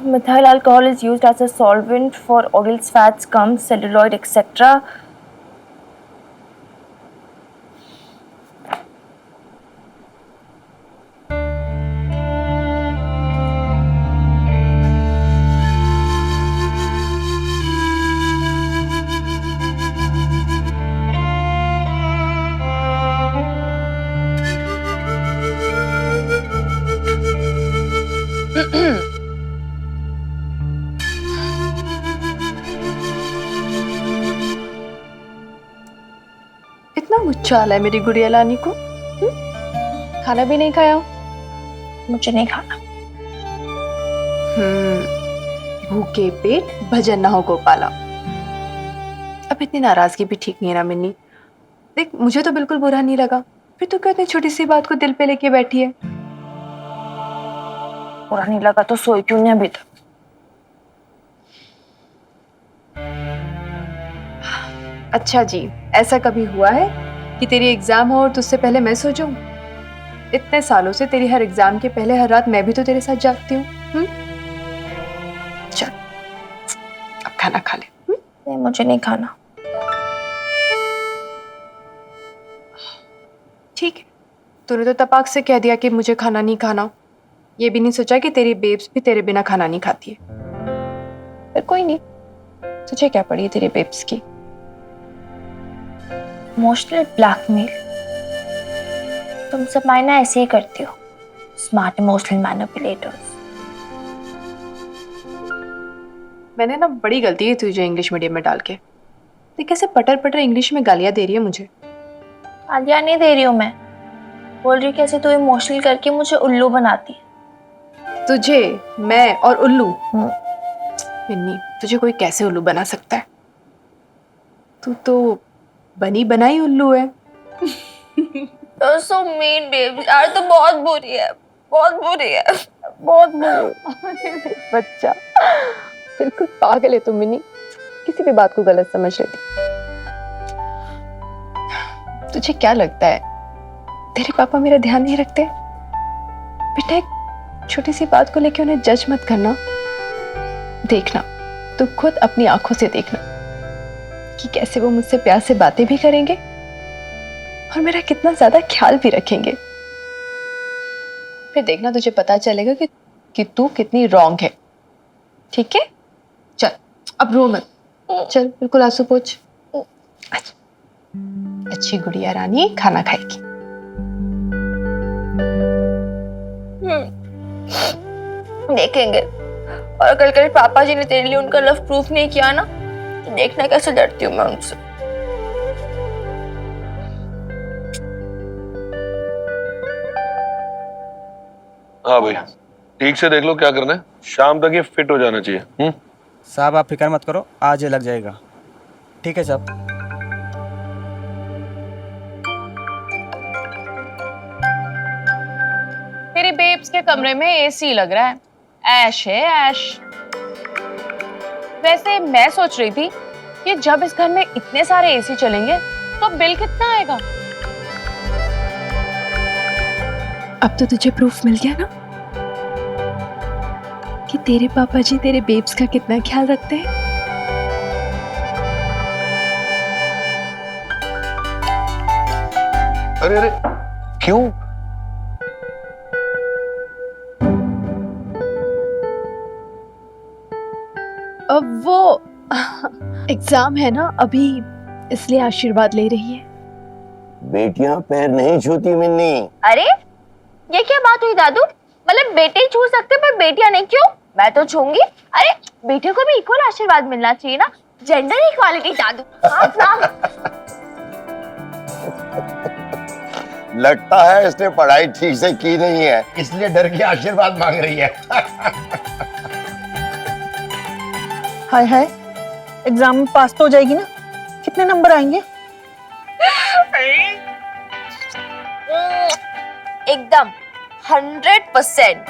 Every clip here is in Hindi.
Methyl alcohol is used as a solvent for oils, fats, gums, celluloid, etc. इतना गुस्सा है मेरी गुड़िया लानी को। खाना भी नहीं खाया? मुझे नहीं खाना। भूखे पेट भजन ना हो गोपाला। अब इतनी नाराजगी भी ठीक नहीं है ना मिन्नी। देख मुझे तो बिल्कुल बुरा नहीं लगा, फिर तू क्यों इतनी छोटी सी बात को दिल पे लेके बैठी है? बुरा नहीं लगा तो सोई क्यों नहीं अभी तक? अच्छा जी, ऐसा कभी हुआ है कि तेरी एग्जाम हो और तुझसे पहले मैं सो जाऊं? इतने सालों से तेरी हर एग्जाम के पहले हर रात मैं भी तो तेरे साथ जागती हूँ। चल अब खाना खा ले। नहीं, मुझे नहीं खाना। ठीक है, तूने तो तपाक से कह दिया कि मुझे खाना नहीं खाना। ये भी नहीं सोचा कि तेरी बेब्स भी तेरे बिना खाना नहीं खाती है। पर कोई नहीं, तुझे क्या पड़ी है तेरी बेब्स की? इमोशनल ब्लैकमेल तुम सब मायना ऐसे ही करती हो, स्मार्ट इमोशनल मैनिपुलेटर्स। मैंने ना बड़ी गलती की तुझे इंग्लिश मीडियम में डाल के। देख कैसे पटर पटर इंग्लिश में गालियां दे रही है मुझे। गालियां नहीं दे रही हूँ मैं, बोल रही कैसे तू इमोशनल करके मुझे उल्लू बनाती है। तुझे मैं और उल्लू? मिन्नी तुझे कोई कैसे उल्लू बना सकता है? तू तो बनी बनाई उल्लू है। You're so mean, babe. यार तो बहुत बुरी है, बहुत बुरी है, बहुत बुरी। बच्चा बिल्कुल पागल है तुम मिन्नी, किसी भी बात को गलत समझ लेती। तुझे क्या लगता है तेरे पापा मेरा ध्यान नहीं रखते? बेटा एक छोटी सी बात को लेकर उन्हें जज मत करना। देखना, तू खुद अपनी आंखों से देखना कि कैसे वो मुझसे प्यार से बातें भी करेंगे और मेरा कितना ज्यादा ख्याल भी रखेंगे। फिर देखना तुझे पता चलेगा कि तू कितनी रॉन्ग है। ठीक है, चल अब रो मत। चल बिल्कुल आंसू पोंछ। अच्छी गुड़िया रानी खाना खाएगी। देखेंगे। और कल कल पापा जी ने तेरे लिए उनका लव प्रूफ नहीं किया ना, तो देखना कैसे डरती हूँ मैं उनसे। हाँ भाई, ठीक से देख लो क्या करना है, शाम तक ये फिट हो जाना चाहिए। साहब आप फिक्र मत करो, आज ये लग जाएगा। ठीक है साहब। तेरी बेब्स के कमरे में एसी लग रहा है, ऐश है ऐश। वैसे मैं सोच रही थी कि जब इस घर में इतने सारे एसी चलेंगे तो बिल कितना आएगा? अब तो तुझे प्रूफ मिल गया ना कि तेरे पापा जी तेरे बेब्स का कितना ख्याल रखते हैं। अरे अरे क्यों? अब वो एग्जाम है ना अभी, इसलिए आशीर्वाद ले रही है। बेटियां पैर नहीं छूती मिन्नी। अरे ये क्या बात हुई दादू? मतलब बेटे छू सकते पर बेटियां नहीं क्यों? मैं तो छूंगी। अरे बेटे को भी इक्वल आशीर्वाद मिलना चाहिए ना, जेंडर इक्वालिटी दादू। लगता है इसने पढ़ाई ठीक से की नहीं है, इसलिए डर के आशीर्वाद मांग रही है। हाय हाय, एग्जाम में पास तो हो जाएगी ना? कितने नंबर आएंगे? एकदम 100%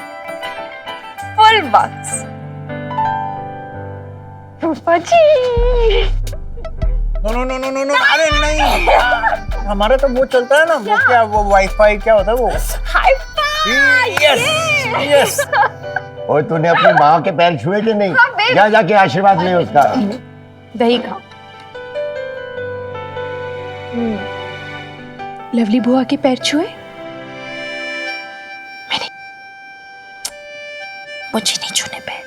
फुल मार्क्स। पापा जी। No no no no no, अरे नहीं, हमारा तो वो चलता है ना, वो क्या, वो वाईफाई क्या होता है वो? High five. Yes yes. और तूने अपनी माँ के पैर छुए कि नहीं? हाँ, बेब। जा जाके आशीर्वाद ले उसका। दही खाओ। लवली बुआ के पैर छुए? मुझे नहीं छूने पैर।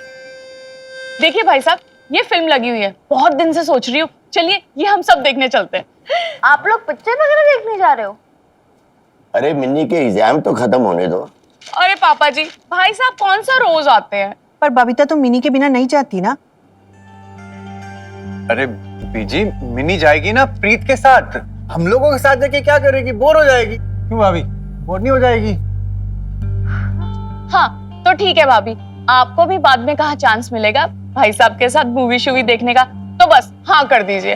देखिए भाई साहब, ये फिल्म लगी हुई है, बहुत दिन से सोच रही हूँ, चलिए ये हम सब देखने चलते हैं। आप लोग पिक्चर वगैरह देखने जा रहे हो? अरे मिन्नी के एग्जाम तो खत्म होने दो। अरे पापा जी, भाई साहब कौन सा रोज आते हैं? पर बबीता तो मिनी के बिना नहीं जाती ना। अरे बीजी, मिनी जाएगी ना प्रीत के साथ। हम लोगों के साथ जाके क्या करेगी? बोर हो जाएगी। क्यों भाभी, बोर नहीं हो जाएगी? हाँ तो ठीक है भाभी, आपको भी बाद में कहाँ चांस मिलेगा भाई साहब के साथ मूवी शूवी देखने का, तो बस हाँ कर दीजिए।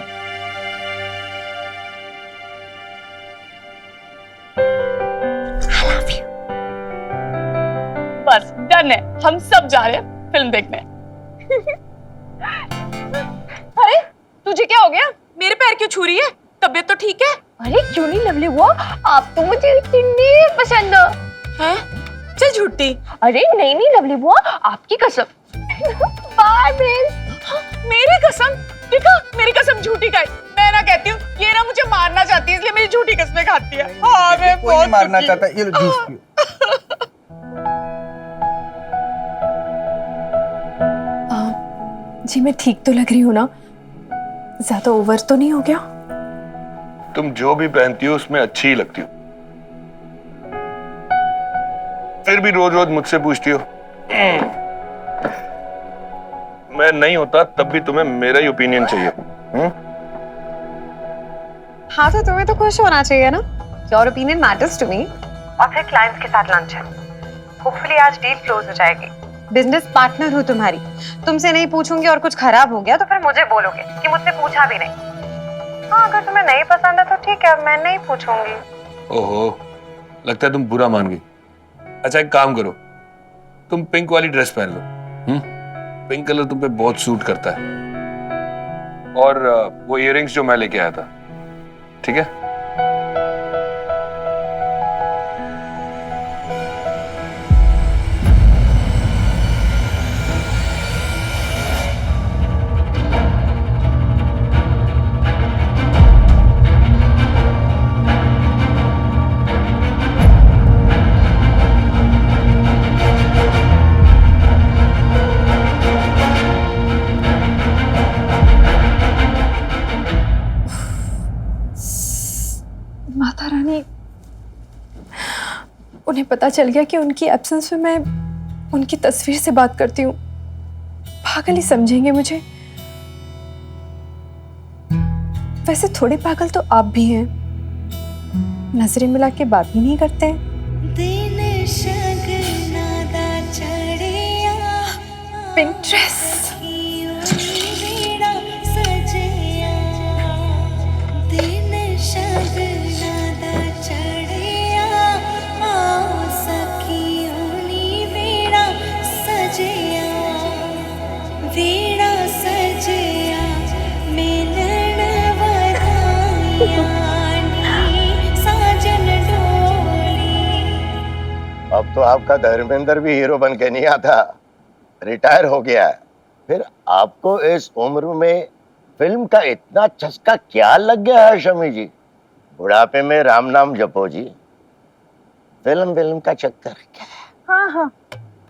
बस डन है, हम सब जा रहे हैं फिल्म देखने। अरे तुझे क्या हो गया? मेरे पैर क्यों छू रही है? तबीयत तो ठीक है? अरे क्यों नहीं लवली बुआ, आप तो मुझे इतनी पसंद हो। हैं? चल झूठी। अरे नहीं नहीं लवली बुआ, आपकी कसम। Bye miss. हाँ, मेरी कसम? देखा, मेरी कसम झूठी का है। मैं ना कहती हूँ ये ना मुझे मारना चाहती है, इसलिए मेरी झूठी कसमें खाती है। हाँ, मैं कोई नहीं मारना चाहता। ये लो जूस पियो। जी मैं ठीक तो लग रही हूँ ना? ज्यादा ओवर तो नहीं हो गया? तुम जो भी पहनती हो उसमें अच्छी ही लगती हो, फिर भी रोज रोज मुझसे पूछती हो। मैं नहीं होता तब भी तुम्हें मेरा ही ओपिनियन चाहिए। हाँ तो तुम्हें तो खुश होना चाहिए ना। Your opinion matters to me. और फिर क्लाइंट्स के साथ लंच है, होपफुली आज डील क्लोज हो जाएगी। बिजनेस पार्टनर हूँ तुम्हारी, तुमसे नहीं पूछूंगी और कुछ खराब हो गया तो फिर मुझे बोलोगे कि मुझसे पूछा भी नहीं। हाँ अगर तुम्हें नहीं पसंद है तो ठीक है, मैं नहीं पूछूंगी। ओहो, लगता है तुम बुरा मान गई। अच्छा एक काम करो, तुम पिंक वाली ड्रेस पहन लो। पिंक कलर तुम पे बहुत सूट करता है। और वो इयररिंग्स जो मैं लेके आया था, ठीक है? माता रानी, उन्हें पता चल गया कि उनकी एब्सेंस में मैं उनकी तस्वीर से बात करती हूँ। पागल ही समझेंगे मुझे। वैसे थोड़े पागल तो आप भी हैं, नजरें मिला के बात ही नहीं करते हैं। पिंक ड्रेस, अब तो आपका धर्मेंद्र भी हीरो बन के नहीं आता, रिटायर हो गया है। फिर आपको इस उम्र में फिल्म का इतना चस्का क्या लग गया है शमी जी? बुढ़ापे में राम नाम जपो जी, फिल्म का चक्कर क्या है? हाँ हाँ,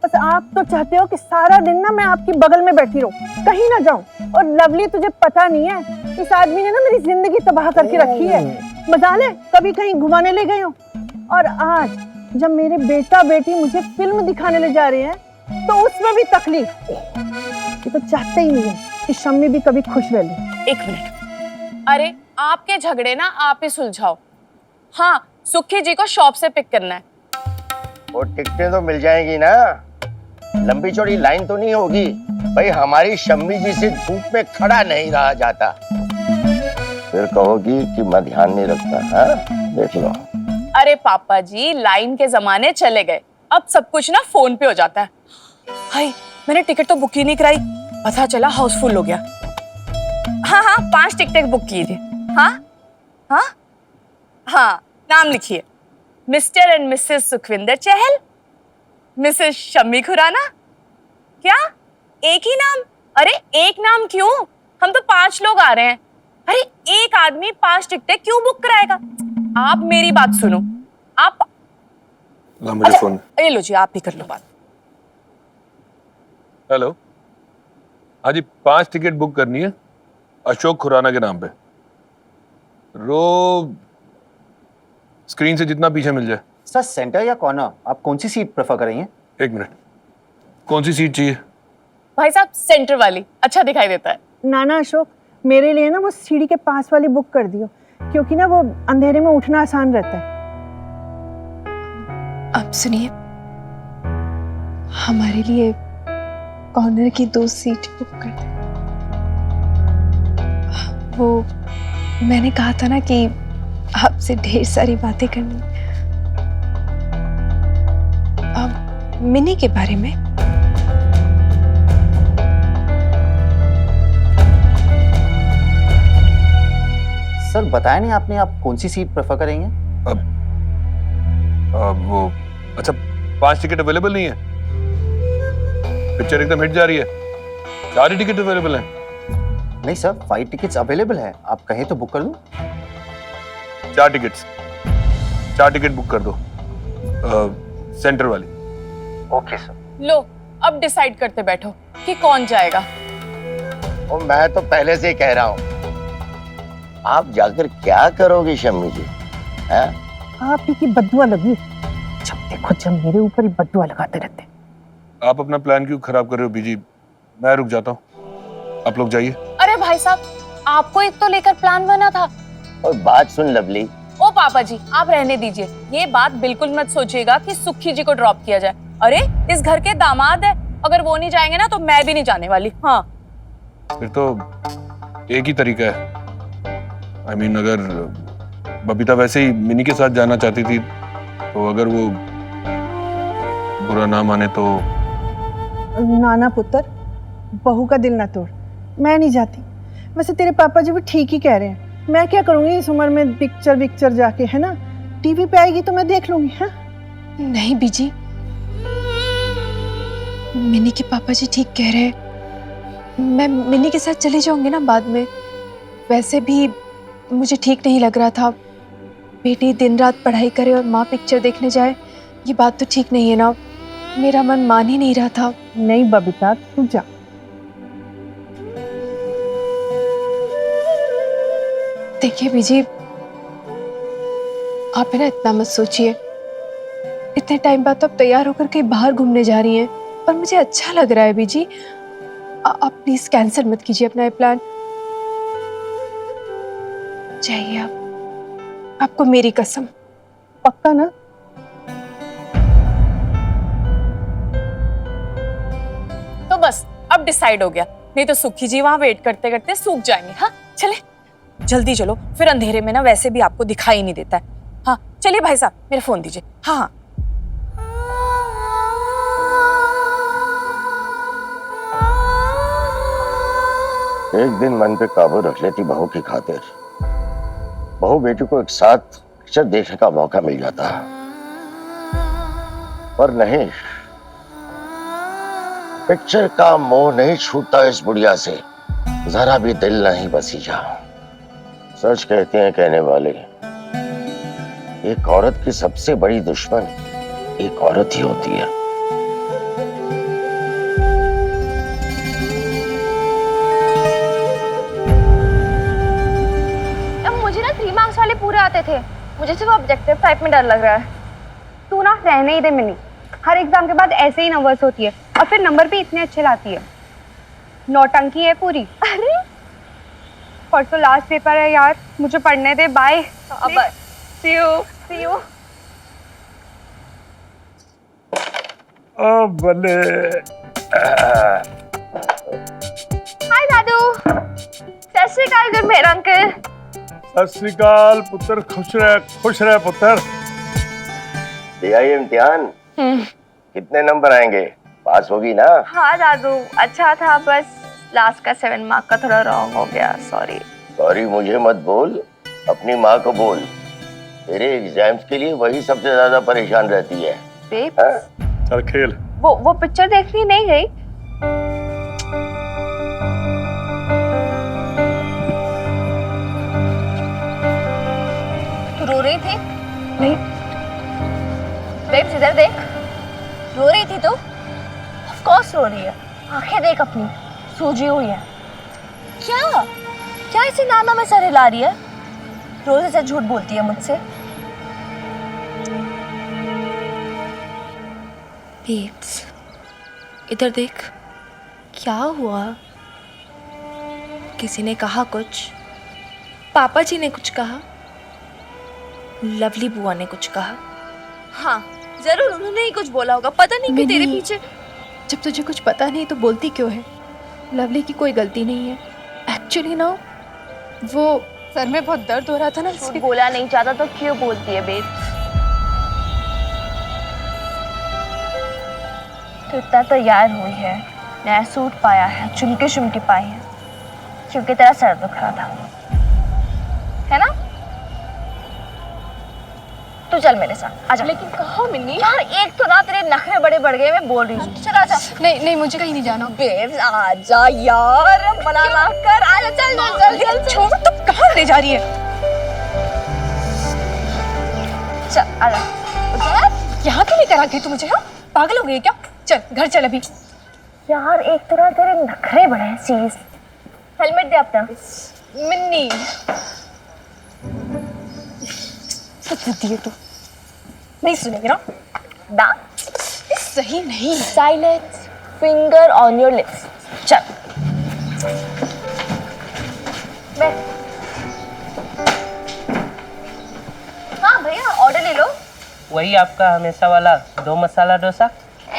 बस आप तो चाहते हो कि सारा दिन ना मैं आपकी बगल में बैठी रहूं, कहीं ना जाऊं। और लवली तुझे पता नहीं है, इस आदमी ने ना मेरी जिंदगी तबाह करके रखी है। मजा ले, कभी कहीं घुमाने ले गई हो, और आज जब मेरे बेटा बेटी मुझे फिल्म दिखाने ले जा रहे हैं तो उसमें भी तकलीफ। ये तो चाहते ही नहीं है कि शम्मी भी कभी खुश रह ले। एक मिनट, अरे आपके झगड़े ना आप ही सुलझाओ। हाँ, सुखी जी को शॉप से पिक करना है। वो टिकटें तो मिल जाएंगी ना, लंबी चौड़ी लाइन तो नहीं होगी भाई। हमारी शम्मी जी से धूप में खड़ा नहीं रहा जाता, फिर कहोगी कि मैं ध्यान नहीं रखता। हाँ देख लो। अरे पापा जी, लाइन के जमाने चले गए, अब सब कुछ ना फोन पे हो जाता है। हाय, मैंने टिकट तो बुक ही नहीं कराई, पता चला हाउसफुल हो गया। हाँ 5 टिकटें बुक की थी। हाँ, नाम लिखिए, Mr and Mrs Sukhwinder Chahal, Mrs Shammi Khurana, क्या एक ही नाम? अरे एक नाम क्यों, हम तो 5 लोग आ रहे हैं। अरे एक आदमी 5 टिकटें क्यों बुक कराएगा? आप मेरी बात सुनो, आप ला मुझे फोन। ये लो जी, आप ही कर लो बात। हेलो, हाँ जी, 5 टिकट बुक करनी है अशोक खुराना के नाम पे। रो स्क्रीन से जितना पीछे मिल जाए। सर सेंटर या कॉर्नर, आप कौन सी सीट प्रेफर करेंगे? 1 मिनट, कौन सी सीट चाहिए? भाई साहब सेंटर वाली अच्छा दिखाई देता है। नाना अशोक, मेरे लिए ना वो सीढ़ी के पास वाली बुक कर दियो, क्योंकि ना वो अंधेरे में उठना आसान रहता है। अब सुनिए, हमारे लिए कॉर्नर की 2 सीट बुक कर दें। वो मैंने कहा था ना कि आपसे ढेर सारी बातें करनी। अब मिनी के बारे में। सर बताया नहीं आपने, आप कौन सी सीट प्रेफर करेंगे? अब वो अच्छा, 5 टिकट अवेलेबल नहीं है, पिक्चर एकदम हिट जा रही है, 4 ही टिकट अवेलेबल हैं। नहीं सर, 5 टिकट्स अवेलेबल है, आप कहें तो बुक कर लो। 4 टिकट बुक कर दो, सेंटर वाली। Okay sir. लो अब डिसाइड करते बैठो कि कौन जाएगा। और मैं तो पहले से ही कह रहा हूँ, आप जाकर क्या करोगे शम्मी जी? हैं? आप ही की बद्दुआ लगी, जब देखो जब मेरे ऊपर ही बद्दुआ लगाते रहते। आप अपना प्लान क्यों खराब कर रहे हो बीजी? मैं रुक जाता हूँ, आप लोग जाइए। अरे भाई साहब, आपको एक तो लेकर प्लान बना था। और बात सुन लवली, ओ पापा जी आप रहने दीजिए, ये बात बिल्कुल मत सोचिएगा कि सुखी जी को ड्रॉप किया जाए। अरे इस घर के दामाद है, अगर वो नहीं जाएंगे ना तो मैं भी नहीं जाने वाली। हाँ फिर तो एक ही तरीका है। I mean, अगर बबीता वैसे ही मिनी के साथ जाना चाहती थी, तो अगर वो बुरा ना माने तो। नाना पुत्र, बहू का दिल ना तोड़, मैं नहीं जाती। वैसे तेरे पापा जी भी ठीक ही कह रहे हैं, मैं क्या करूंगी इस उम्र में पिक्चर जाके, है ना? टीवी पे आएगी तो मैं देख लूंगी। हाँ नहीं बीजी, मिनी के पापा जी ठीक कह रहे हैं। मैं मिनी के साथ चली जाऊंगी ना बाद में। वैसे भी मुझे ठीक नहीं लग रहा था, बेटी दिन रात पढ़ाई करे और माँ पिक्चर देखने जाए, ये बात तो ठीक नहीं है ना। मेरा मन मान ही नहीं रहा था। नहीं बबीता, तू जा। देखिए बीजी, आप है ना इतना मत सोचिए। इतने टाइम बाद तो आप तैयार होकर कहीं बाहर घूमने जा रही हैं और मुझे अच्छा लग रहा है बीजी। आप प्लीज कैंसिल मत कीजिए अपना ये प्लान। जाइए आप, आपको मेरी कसम। पक्का ना? तो बस अब डिसाइड हो गया, नहीं तो सुखी जी वहां वेट करते करते सूख जाएंगे। हाँ चले जल्दी चलो, फिर अंधेरे में ना वैसे भी आपको दिखाई नहीं देता है। हाँ चलिए भाई साहब, मेरा फोन दीजिए। हाँ हाँ एक दिन मन पे काबू रख लेती बहू की खातिर, बहू बेटी को एक साथ पिक्चर देखने का मौका मिल जाता। पर नहीं, पिक्चर का मोह नहीं छूटता इस बुढ़िया से, जरा भी दिल नहीं बसी जा। सच कहते हैं कहने वाले, एक औरत की सबसे बड़ी दुश्मन एक औरत ही होती है। अब मुझे ना 3 मार्क्स वाले पूरे आते थे, मुझे सिर्फ ऑब्जेक्टिव टाइप में डर लग रहा है। तू ना रहने ही दे मिनी, हर एग्जाम के बाद ऐसे ही नर्वस होती है और फिर नंबर भी इतने अच्छे लाती है। नौटंकी है पूरी। अरे परसों लास्ट पेपर है यार, मुझे पढ़ने दे। बाय। अब सी यू। बल्ले। हाय दादू। सत श्री अकाल गुरमेहर अंकल। सत श्री अकाल पुत्र, खुश रहे पुत्र। दिया ये इम्तिहान, कितने नंबर आएंगे? पास होगी ना? हाँ दादू, अच्छा था, बस लास्ट का 7 मार्क का थोड़ा रॉन्ग हो गया, सॉरी। सॉरी मुझे मत बोल, अपनी माँ को बोल। तेरे एग्जाम्स के लिए वही सबसे ज्यादा परेशान रहती है। बेब, हाँ? चल खेल। वो पिक्चर देखने नहीं गई, तू रो रही थी? नहीं। बेब्स इधर देख, रो रही थी तू? ऑफ कोर्स रो रही है, आंखें देख अपनी सूजी हुई है। क्या क्या इसे नाना में सर हिला रही है? रोज ऐसे झूठ बोलती है मुझसे। बेब्स इधर देख, क्या हुआ? किसी ने कहा कुछ? पापा जी ने कुछ कहा? लवली बुआ ने कुछ कहा? हाँ जरूर उन्होंने ही कुछ बोला होगा, पता नहीं कि तेरे पीछे। जब तुझे कुछ पता नहीं तो बोलती क्यों है? लवली की कोई गलती नहीं है। एक्चुअली ना वो सर में बहुत दर्द हो रहा था ना, झूठ बोला नहीं चाहता तो क्यों बोलती है बेब? तो इतना तैयार हुई है, नया सूट पाया है, झुमके शुमके पाई है, क्योंकि तेरा सर दुख रहा था, है ना? तू चल मेरे साथ आजा। लेकिन कहाँ मिन्नी? यार एक तो ना तेरे नखरे बड़े बढ़ गए, मैं बोल रही हूँ। चल आजा। नहीं नहीं, मुझे कहीं नहीं जाना। बेब्स आजा यार, मना ना कर, आजा चल चल चल चल। छोड़, तुम कहाँ ले जा रही है? चल आजा। यहाँ क्यों लेकर आ गई तू मुझे? हाँ पागल हो गई क्या? चल घर चल अभी। यार एक तो ना तेरे नखरे बड़े हैं सीरियस। हेलमेट दे अपना। मिन्नी दिए तो नहीं सुनेगी ना? दा सही नहीं। Silence, finger on your lips. चल बैठ। हाँ भैया ऑर्डर ले लो। वही आपका हमेशा वाला 2 masala dosa.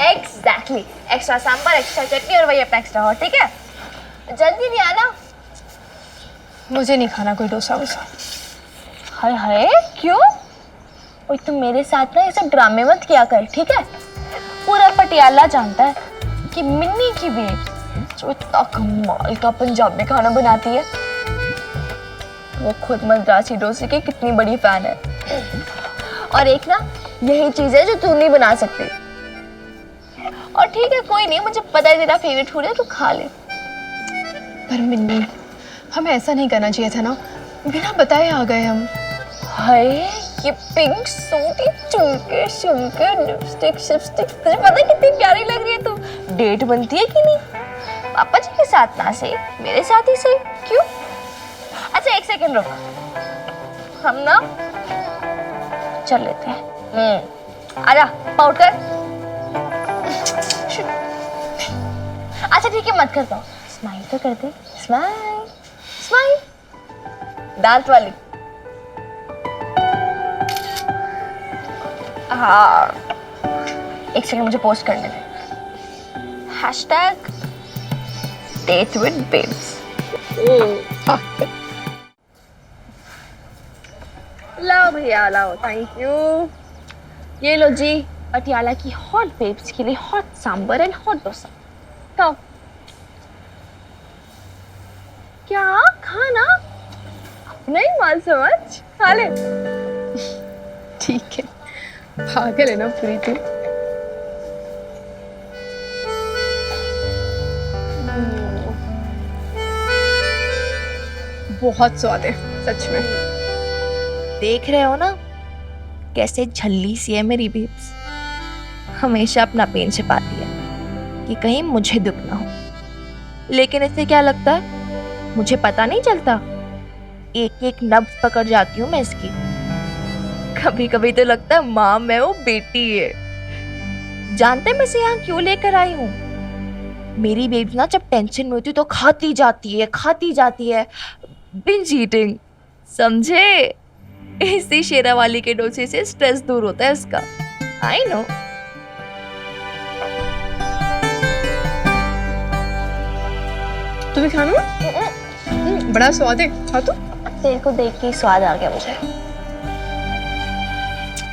Exactly, extra sambar, extra chutney और वही अपना एक्स्ट्रा हो, ठीक है? जल्दी नहीं आना। मुझे नहीं खाना कोई डोसा वोसा। हाय हाय क्यों? ओए तुम मेरे साथ ना ये सब ड्रामे मत किया कर, ठीक है? पूरा पटियाला जानता है कि मिन्नी की बेब जो इतना कमाल का पंजाबी खाना बनाती है, वो खुद मद्रासी डोसे की कितनी बड़ी फैन है। और एक ना यही चीज है जो तू नहीं बना सकती। और ठीक है कोई नहीं, मुझे पता है तेरा फेवरेट फूड है, तू खा ले। पर मिन्नी हमें ऐसा नहीं करना चाहिए था ना, बिना बताए आ गए हम। हाय ये पिंक सूट, ये झुमके शुमके, लिपस्टिक शिपस्टिक, तुझे पता है कितनी प्यारी लग रही है तू। डेट बनती है कि नहीं? पापा जी के साथ ना सही, मेरे साथ ही सही। क्यों? अच्छा एक सेकंड रुक, हम ना चल लेते हैं। आजा पाउट कर। अच्छा ठीक है मत कर पाओ, स्माइल तो कर दे। स्माइल स्माइल, दांत वाली। हाँ एक सेकंड मुझे पोस्ट करने दे। #date with babes। लाओ भैया लाओ, थैंक यू। ये लो जी पटियाला की हॉट बेब्स के लिए hot sambar and hot dosa. तो क्या खाना अपना ही माल समझ, खा ले। ठीक है, पागल है ना पूरी तू। बहुत स्वाद है सच में। देख रहे हो ना कैसे झल्ली सी है मेरी बेब्स, हमेशा अपना पेन छिपाती है कि कहीं मुझे दुख ना हो। लेकिन इससे क्या लगता है, मुझे पता नहीं चलता। एक एक नब्ज पकड़ जाती हूँ मैं इसकी। कभी कभी तो लगता है माँ मैं वो बेटी है। जानते मैं इसे यहाँ क्यों लेकर आई हूँ? मेरी बेबी ना जब टेंशन में होती है तो खाती जाती है बिंज ईटिंग, समझे? इसी शेरावाली के डोसे से स्ट्रेस दूर होता है इसका। I know. तू भी खाना? बड़ा स्वाद है, खा तू। तेरे को देख के स्वाद आ गया मुझे।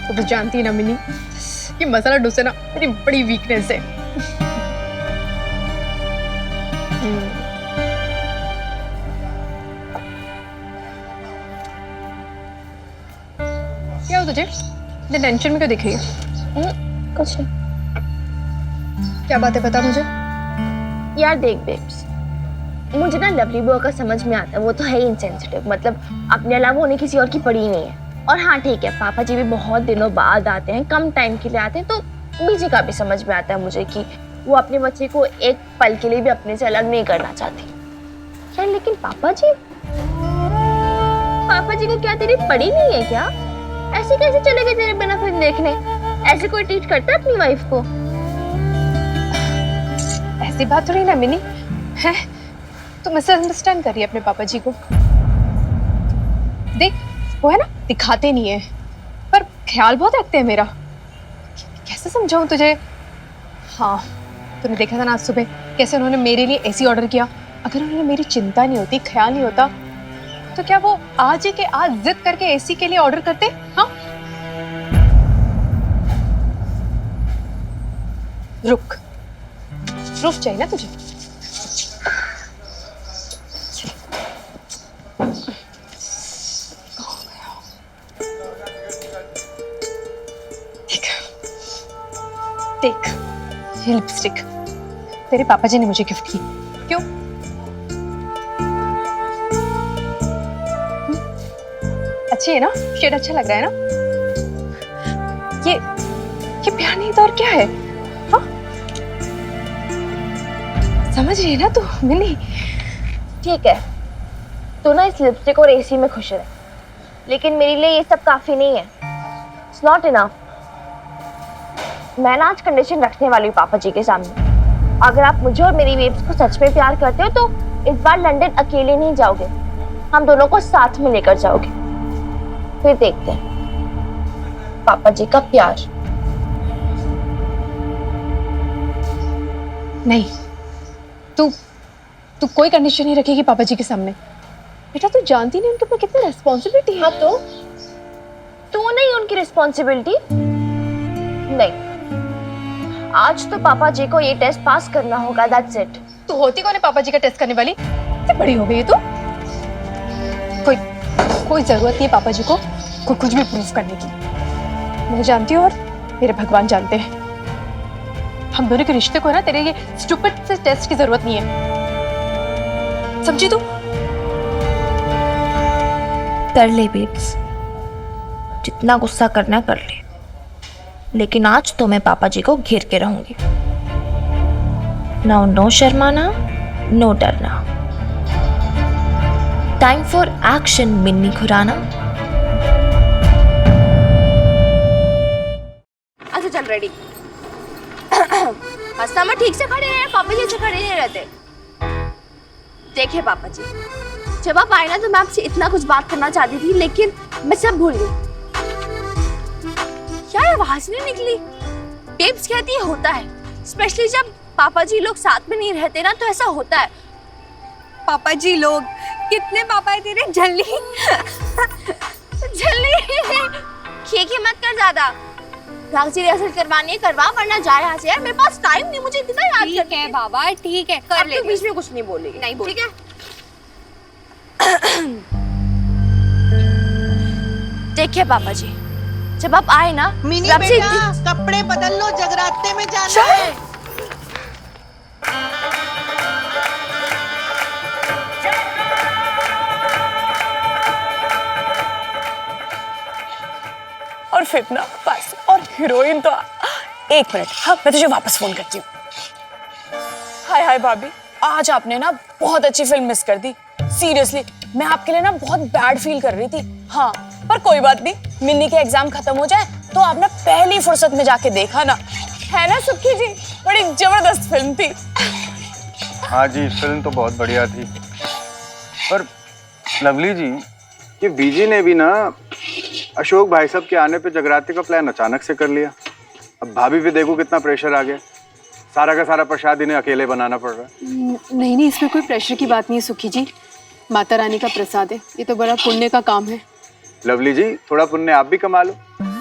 तो जानती है ना मिनी, ये मसाला डोसा ना मेरी बड़ी वीकनेस है। क्या हो तुझे? इतने टेंशन में क्यों दिख रही है? कुछ नहीं। क्या बात है बता मुझे। यार देख बेब्स, मुझे ना लवली बुआ का समझ में आता है, वो तो है ही इनसेंसिटिव, मतलब अपने अलावा उन्हें किसी और की पड़ी नहीं है। और हाँ ठीक है, पापा जी भी बहुत दिनों बाद आते हैं, कम टाइम के लिए आते हैं, तो बीजी का भी समझ में आता है मुझे कि वो अपने बच्चे को एक पल के लिए भी अपने से अलग नहीं करना चाहती। यार लेकिन पापा जी को क्या तेरी पड़ी नहीं है क्या? ऐसे कैसे चले गए तेरे बिना फिल्म देखने? ऐसे कोई ट्रीट करता है अपनी वाइफ को? ऐसी बात थोड़ी ना मिनी है, तो मिसअंडरस्टैंड कर रही है अपने पापा जी को। देख वो है ना, दिखाते नहीं है पर ख्याल बहुत रखते हैं मेरा। कैसे समझाऊं तुझे? हाँ तूने देखा था ना आज सुबह कैसे उन्होंने मेरे लिए एसी ऑर्डर किया। अगर उन्हें मेरी चिंता नहीं होती, ख्याल नहीं होता, तो क्या वो आज ही के आज जिद करके एसी के लिए ऑर्डर करते? हाँ रुक चाहिए ना तुझे? देख ये लिपस्टिक तेरे पापा जी ने मुझे गिफ्ट की। क्यों? अच्छी है ना? शेड अच्छा लग रहा है ना? ये प्यार नहीं तो और क्या है? हाँ समझ रही है ना तू मिनी? ठीक है, तो ना इस लिपस्टिक और एसी में खुश रहे, लेकिन मेरे लिए ये सब काफी नहीं है। It's not enough. मैं ना आज कंडीशन रखने वाली हूँ पापा जी के सामने। अगर आप मुझे और मेरी वेब्स को सच में प्यार करते हो तो इस बार लंदन अकेले नहीं जाओगे, हम दोनों को साथ में लेकर जाओगे। फिर देखते हैं पापा जी का प्यार। नहीं, तू कोई कंडीशन नहीं रखेगी पापा जी के सामने। बेटा तू जानती नहीं उनके ऊपर कितनी रिस्पॉन्सिबिलिटी है। हाँ तो नहीं उनकी रिस्पॉन्सिबिलिटी नहीं। आज तो पापा जी को ये टेस्ट पास करना होगा, दैट्स इट। तू होती कौन है पापा जी का टेस्ट करने वाली? इतनी बड़ी हो गई है तू। कोई जरूरत नहीं है पापा जी को कुछ भी प्रूफ करने की। मैं जानती हूँ और मेरे भगवान जानते हैं, हम दोनों के रिश्ते को ना तेरे ये स्टूपिड से टेस्ट की जरूरत नहीं है, समझी तू? कर ले बेब्स, जितना गुस्सा करना कर ले, लेकिन आज तो मैं पापा जी को घेर के रहूंगी। नाउ नो शर्माना, नो डरना। Time for action Minni Khurana. अच्छा चल रेडी। हंसना मैं ठीक से खड़े रहे, पापा जी से खड़े नहीं रहते। देखिए पापा जी, जब आप आए ना तो मैं आपसे इतना कुछ बात करना चाहती थी, लेकिन मैं सब भूल गई। क्या आवाज नहीं निकली? बेब्स कहती है होता है, स्पेशली जब पापा जी लोग साथ में नहीं रहते ना तो ऐसा होता है। पापा जी लोग कितने पापा है तेरे? झल्ली खेकी मत कर ज्यादा। राजी रिहर्सल करवानी है करवा, वरना जा यहाँ से। यार मेरे पास टाइम नहीं, मुझे इतना याद ठीक है बाबा, ठीक है कर ले। बीच में कुछ नहीं बोलेगी। नहीं बोल, ठीक है? देखिए पापा जी, जब आप आए ना मिनी तब से बेटा कपड़े बदल लो, जगराते में जाना है। और फिर ना बस, और हीरोइन तो एक मिनट, हाँ मैं तुझे वापस फोन करती हूँ। हाय हाय भाभी, आज आपने ना बहुत अच्छी फिल्म मिस कर दी। सीरियसली मैं आपके लिए ना बहुत बैड फील कर रही थी। हाँ पर कोई बात नहीं, मिन्नी के एग्जाम खत्म हो जाए तो आप ना पहली फुर्सत में जाके देखा ना, है ना सुखी जी? बड़ी जबरदस्त फिल्म थी। हाँ जी, फिल्म तो बहुत बढ़िया थी। पर लवली जी, ये बीजी ने भी ना अशोक भाई साहब के आने पे जगराते का प्लान अचानक से कर लिया। अब भाभी भी देखो कितना प्रेशर आ गया, सारा का सारा प्रसाद इन्हें अकेले बनाना पड़ रहा है। नहीं, इसमें कोई प्रेशर की बात नहीं है सुखी जी, माता रानी का प्रसाद है, ये तो बड़ा पुण्य का काम है। लवली जी, थोड़ा पुण्य आप भी कमा लो,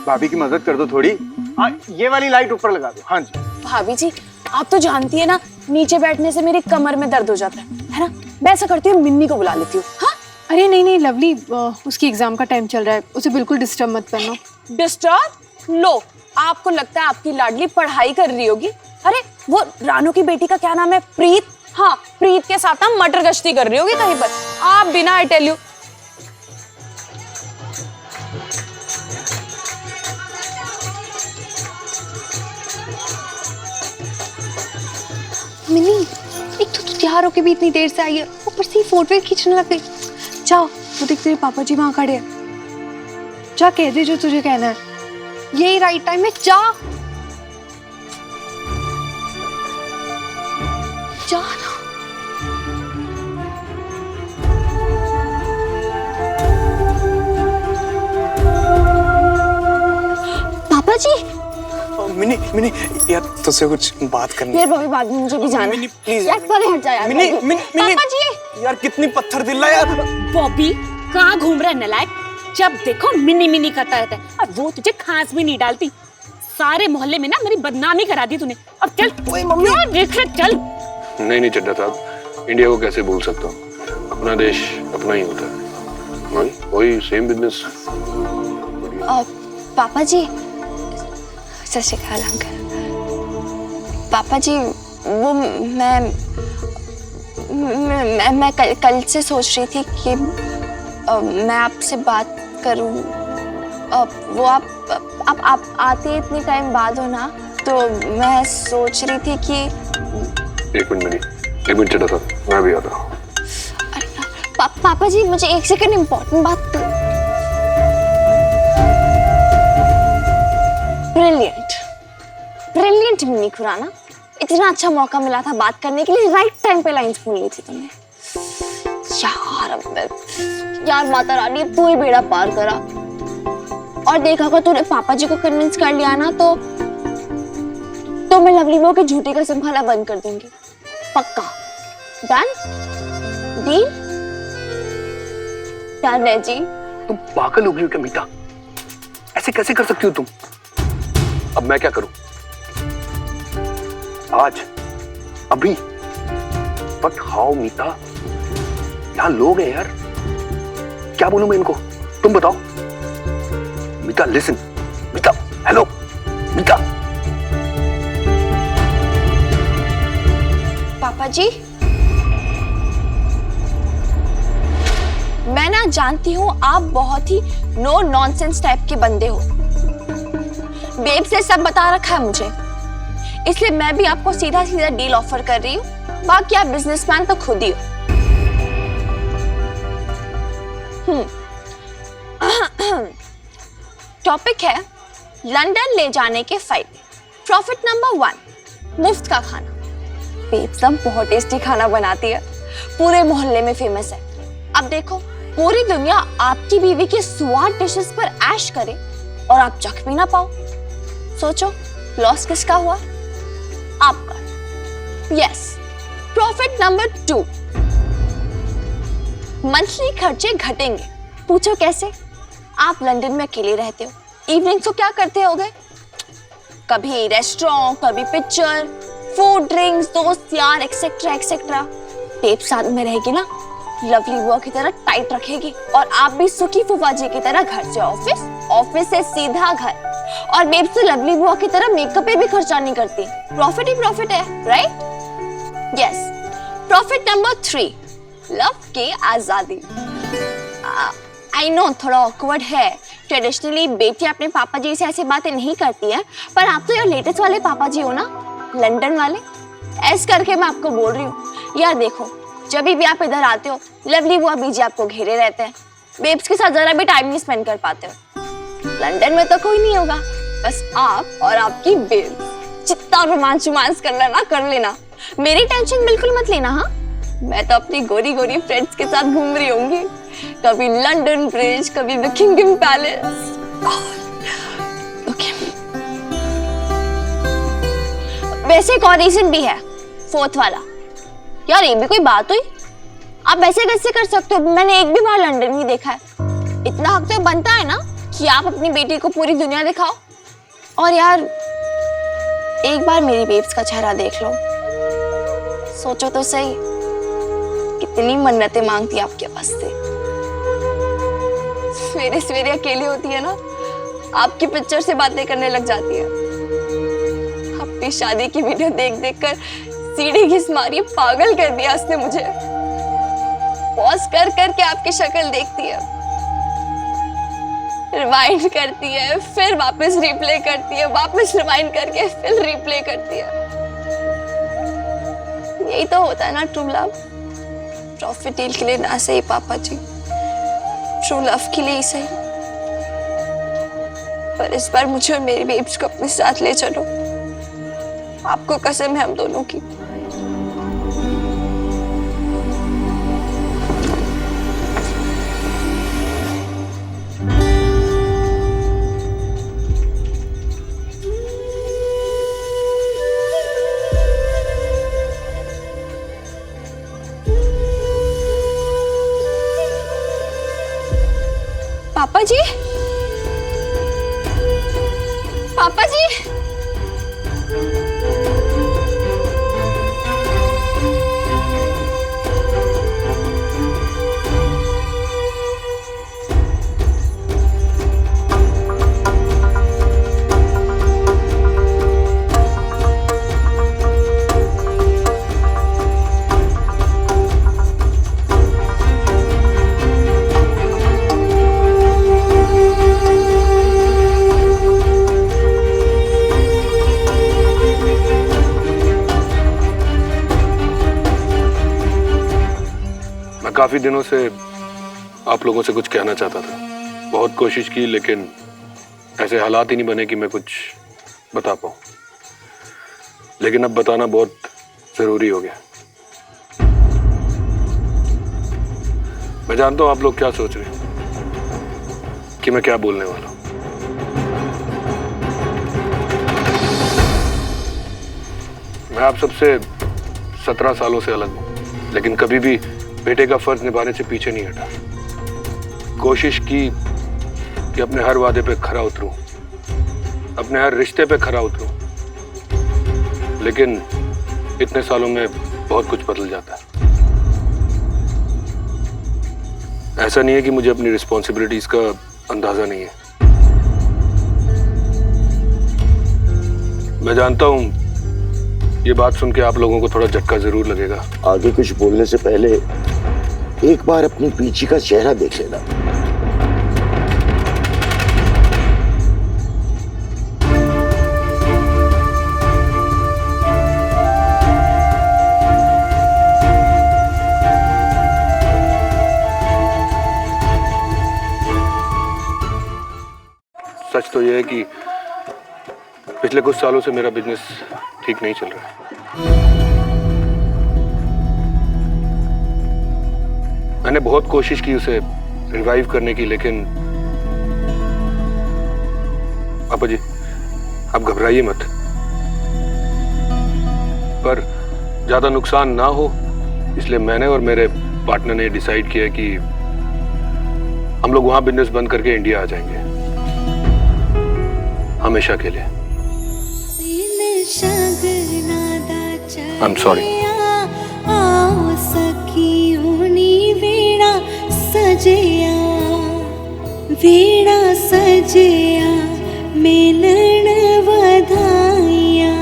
भाभी की मदद कर दो थोड़ी। हाँ, ये वाली लाइट ऊपर लगा दो। हाँ जी भाभी जी, आप तो जानती है ना, नीचे बैठने से मेरी कमर में दर्द हो जाता है ना? मैं ऐसा करती हूँ, मिन्नी को बुला लेती हूँ। हाँ अरे नहीं लवली, उसकी एग्जाम का टाइम चल रहा है, उसे बिल्कुल डिस्टर्ब मत करना। डिस्टर्ब? लो, आपको लगता है आपकी लाडली पढ़ाई कर रही होगी? अरे वो रानू की बेटी का क्या नाम है, प्रीत, हाँ, प्रीत के साथ ना मटर गश्ती कर रही होगी कहीं पर, आप बिना आई टेल यू। मिनी, एक तो तू तैयार होके भी इतनी देर से आई है, ऊपर से फोटो खींचने लग गई। जा, वो देख तेरे पापा जी वहां खड़े हैं। जा कह दे जो तुझे कहना है, यही राइट टाइम है। जा जा ना। पापा जी। मिनी मिनी यार तुझसे कुछ बात करनी है। यार बॉबी, बाद में मुझे भी जाना है। मिनी प्लीज यार परे हट जा यार। मिनी मिनी मिनी पापा जी। यार कितनी पत्थर दिल है यार। बॉबी कहाँ घूम रहा है नलायक? जब देखो मिनी मिनी करता रहता है, और वो तुझे खांस भी नहीं डालती। सारे मोहल्ले में ना मेरी बदनामी करा दी तूने। अब चल। ओए मम्मी। देख रहे, चल। नहीं चड्डा साहब, इंडिया को कैसे भूल सकता हूँ? अपना देश अपना ही होता है। वही सेम बिजनेस। पापा जी, सत श्री अकाल अंकल। पापा जी, वो मैं कल से सोच रही थी कि मैं आपसे बात करूं। वो आप आते इतने टाइम बाद हो ना, तो मैं सोच रही थी कि एक मिनट चड्डा साहब, मैं भी आता हूँ। पापा जी, मुझे एक सेकंड इम्पोर्टेंट बात। ब्रिलियंट मिनी खुराना, इतना अच्छा मौका मिला था बात करने के लिए, राइट टाइम पे लाइंस बोल ली थी तुमने। यार माता रानी, अब तू ही बेड़ा पार करा। और देखा अगर तूने पापा जी को कन्विंस कर लिया ना, तो मैं लवली बो की झूठी कसम खाना बंद कर दूंगी। पक्का। डन डील डन है जी। तुम पागल हो गई हो क्या मीता? ऐसे कैसे कर सकती हो तुम? अब मैं क्या करूं? आज अभी बट हाउ मीता? यहां लोग हैं यार, क्या बोलूं मैं इनको? तुम बताओ। मीता लिसन, मीता हेलो, मीता। पापा जी, मैं ना जानती हूँ आप बहुत ही नो नॉनसेंस टाइप के बंदे हो। बेब से सब बता रखा है मुझे, इसलिए मैं भी आपको सीधा सीधा डील ऑफर कर रही हूँ। बाकी आप बिजनेसमैन तो खुद ही हो। टॉपिक है लंदन ले जाने के फायदे। प्रॉफिट नंबर 1, मुफ्त का खाना। बेब सब बहुत टेस्टी खाना बनाती है, पूरे मोहल्ले में फेमस है। अब देखो, पूरी दुनिया आपकी बीवी के स्वाद डिशेस पर ऐश करे और आप चख भी ना पाओ। सोचो, लॉस किसका हुआ? आपका। यस। प्रॉफिट नंबर 2, मंथली खर्चे घटेंगे। पूछो कैसे? आप लंदन में अकेले रहते हो, इवनिंग को क्या करते होगे? कभी रेस्टोरेंट, कभी पिक्चर, फूड, ड्रिंक्स, दोस्त यार, एक्सेट्रा एक्सेट्रा। बेब साथ में रहेगी ना, लवली बुआ की तरह टाइट रखेगी, और आप भी सुखी फूफा जी की तरह घर से ऑफिस, ऑफिस से सीधा घर। और बेब से लवली बुआ की तरह मेकअप पे भी खर्चा नहीं करती। प्रॉफिट ही प्रॉफिट है, right? Yes. Profit number 3, love की आजादी। आई नो थोड़ा ऑकवर्ड है, ट्रेडिशनली बेटी अपने पापा जी से ऐसी बातें नहीं करती है, पर आप तो यार लेटेस्ट वाले पापा जी हो ना, लंदन वाले। ऐस करके मैं आपको बोल रही हूँ यार, देखो जब भी आप इधर आते हो, लवली बुआ बीजी आपको घेरे रहते हैं, बेब्स के साथ जरा भी टाइम नहीं स्पेंड कर पाते हो। लंदन में तो कोई नहीं होगा, बस आप और आपकी बेब्स। जितना रोमांस करना ना कर लेना, मेरी टेंशन बिल्कुल मत लेना। हाँ, मैं तो अपनी गोरी गोरी फ्रेंड्स के साथ घूम रही होंगी, कभी लंदन ब्रिज, कभी बकिंगम पैलेस। वैसे एक और रीजन भी है, 4th वाला। यार ये भी कोई बात हुई? आप ऐसे कैसे कर सकते हो? मैंने एक भी बार लंदन नहीं देखा है। इतना हक तो बनता है ना कि आप अपनी बेटी को पूरी दुनिया दिखाओ। और यार एक बार मेरी बेब्स का चेहरा देख लो, सोचो तो सही, कितनी मन्नतें मांगती है आपके वास्ते। सवेरे सवेरे अकेली होती है ना, आपकी पिक्चर से बातें करने लग जाती है। अपनी शादी की वीडियो देख देख कर सीढ़ी घिस मारी, पागल कर दिया उसने मुझे। पॉज कर कर के आपकी शक्ल देखती है, रिवाइंड करती है, फिर वापस रिप्ले करती है, वापस रिवाइंड करके फिर रिप्ले करती है। यही तो होता है ना ट्रू लव। प्रॉफिट डील के लिए ना सही पापा जी, ट्रू लव के लिए ही सही। पर इस बार मुझे और मेरी बेब्स को अपने साथ ले चलो, आपको कसम है हम दोनों की। पापा जी, पापा जी, काफी दिनों से आप लोगों से कुछ कहना चाहता था। बहुत कोशिश की लेकिन ऐसे हालात ही नहीं बने कि मैं कुछ बता पाऊं। लेकिन अब बताना बहुत जरूरी हो गया। मैं जानता हूं आप लोग क्या सोच रहे हैं कि मैं क्या बोलने वाला हूं। मैं आप सबसे 17 सालों से अलग हूं, लेकिन कभी भी बेटे का फर्ज निभाने से पीछे नहीं हटा। कोशिश की कि अपने हर वादे पे खरा उतरूं, अपने हर रिश्ते पे खरा उतरूं, लेकिन इतने सालों में बहुत कुछ बदल जाता है। ऐसा नहीं है कि मुझे अपनी रिस्पॉन्सिबिलिटीज का अंदाजा नहीं है। मैं जानता हूं ये बात सुन के आप लोगों को थोड़ा झटका जरूर लगेगा। आगे कुछ बोलने से पहले एक बार अपनी पीछे का चेहरा देख लेना। सच तो यह है कि पिछले कुछ सालों से मेरा बिजनेस ठीक नहीं चल रहा है। मैंने बहुत कोशिश की उसे रिवाइव करने की, लेकिन पापा जी आप घबराइए मत। पर ज्यादा नुकसान ना हो इसलिए मैंने और मेरे पार्टनर ने डिसाइड किया कि हम लोग वहां बिजनेस बंद करके इंडिया आ जाएंगे हमेशा के लिए। I'm sorry. वीणा सजया मिलन वधाइया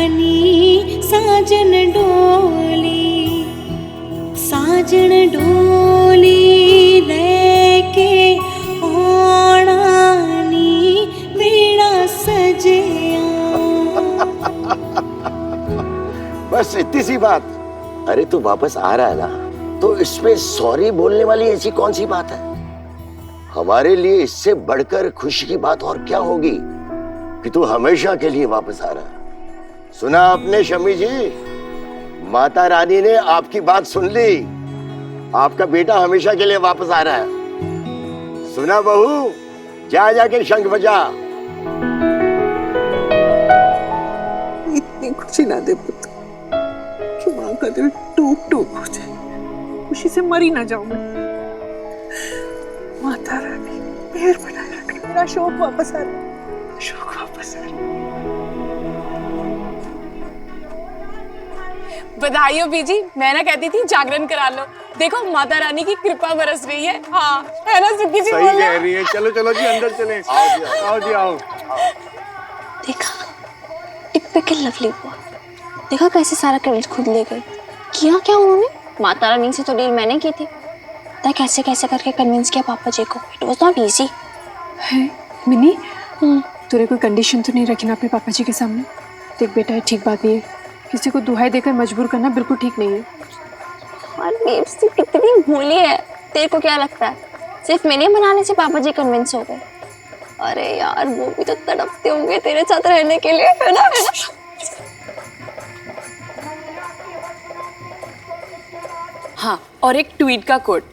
नी साजन डोली लेके आना नी वीणा सजया। बस इतनी सी बात। अरे तू वापस आ रहा है ना, तो इसमें सॉरी बोलने वाली ऐसी कौन सी बात है? हमारे लिए इससे बढ़कर खुशी की बात और क्या होगी कि तू हमेशा के लिए वापस आ रहा है। सुना आपने शमी जी, माता रानी ने आपकी बात सुन ली। आपका बेटा हमेशा के लिए वापस आ रहा है। सुना बहू, जा जाके शंख बजा। इतनी खुशी ना दे पुत्र कि माँ का दिल टूट टूट हो जाए। खुशी से मर ही ना जाऊं मैं। माता रानी मेहर बनाए रखे। मेरा शौक वापस आ रहा, शौक वापस आ रहा। बधाई हो बीजी। मैं ना कहती थी जागरण करा लो, देखो माता रानी की कृपा बरस रही है। हाँ है ना सुखी जी? सही कह रही है। चलो चलो जी अंदर चले। आओ जी आओ। देखा, टिपिकल लवली हुआ। देखा कैसे सारा क्रेडिट खुद ले गई। किया क्या उन्होंने? माता रानी से तो डील मैंने की थी। तय कैसे कैसे करके कन्विंस किया पापा जी को। It was not easy. है मिनी, तूने कोई कंडीशन तो नहीं रखी ना अपने पापा जी के सामने? देख बेटा, ये ठीक बात नहीं है। किसी को दुहाई देकर मजबूर करना बिल्कुल ठीक नहीं है। और बेब्स तू कितनी भोली है। तेरे को क्या लगता है सिर्फ मेरे बनाने से पापा जी कन्विंस हो गए? अरे यार वो भी तो तड़पते होंगे तेरे साथ रहने के लिए, है ना? हाँ, और एक ट्वीट का कोट।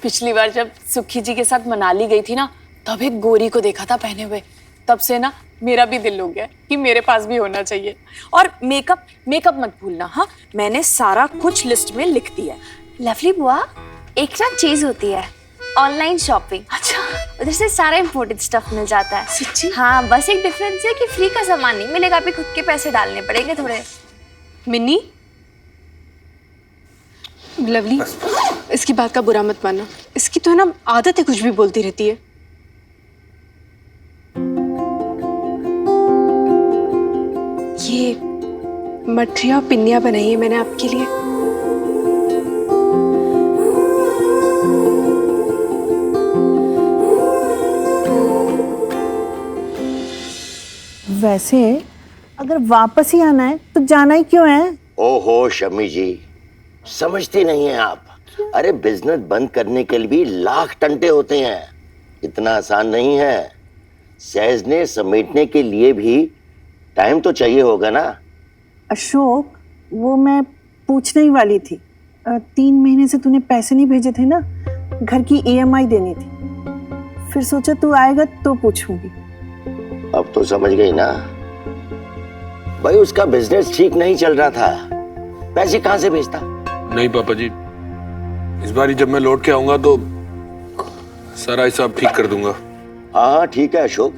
पिछली बार जब सुखी जी के साथ मनाली गई थी ना, तब एक गोरी को देखा था पहने हुए। तब से ना मेरा भी दिल हो गया कि मेरे पास भी होना चाहिए। और मेकअप मत भूलना। हाँ, मैंने सारा कुछ लिस्ट में लिख दिया है। लवली बुआ, एक ना चीज होती है ऑनलाइन शॉपिंग। अच्छा, उधर से सारा इम्पोर्टेड स्टफ मिल जाता है। सच्ची? हाँ, बस एक डिफरेंस है कि फ्री का सामान नहीं मिलेगा, अभी खुद के पैसे डालने पड़ेंगे थोड़े। मिन्नी, लवली, इसकी बात का बुरा मत मानना। इसकी तो है ना आदत है, कुछ भी बोलती रहती है। ये मठरिया पिन्निया बनाई है मैंने आपके लिए। वैसे अगर वापस ही आना है तो जाना ही क्यों है? ओहो शम्मी जी, समझती नहीं है आप। अरे बिजनेस बंद करने के लिए भी लाख टंटे होते हैं, इतना आसान नहीं है। सहज ने समेटने के लिए भी टाइम तो चाहिए होगा ना। अशोक, वो मैं पूछने ही वाली थी। 3 महीने से तूने पैसे नहीं भेजे थे ना, घर की EMI देनी थी। फिर सोचा तू आएगा तो पूछूंगी। अब तो समझ गई ना भाई, उसका बिजनेस ठीक नहीं चल रहा था, पैसे कहां से भेजता? नहीं पापा जी, इस बार जब मैं लौट के आऊंगा तो सारा हिसाब ठीक कर दूंगा। हाँ ठीक है अशोक,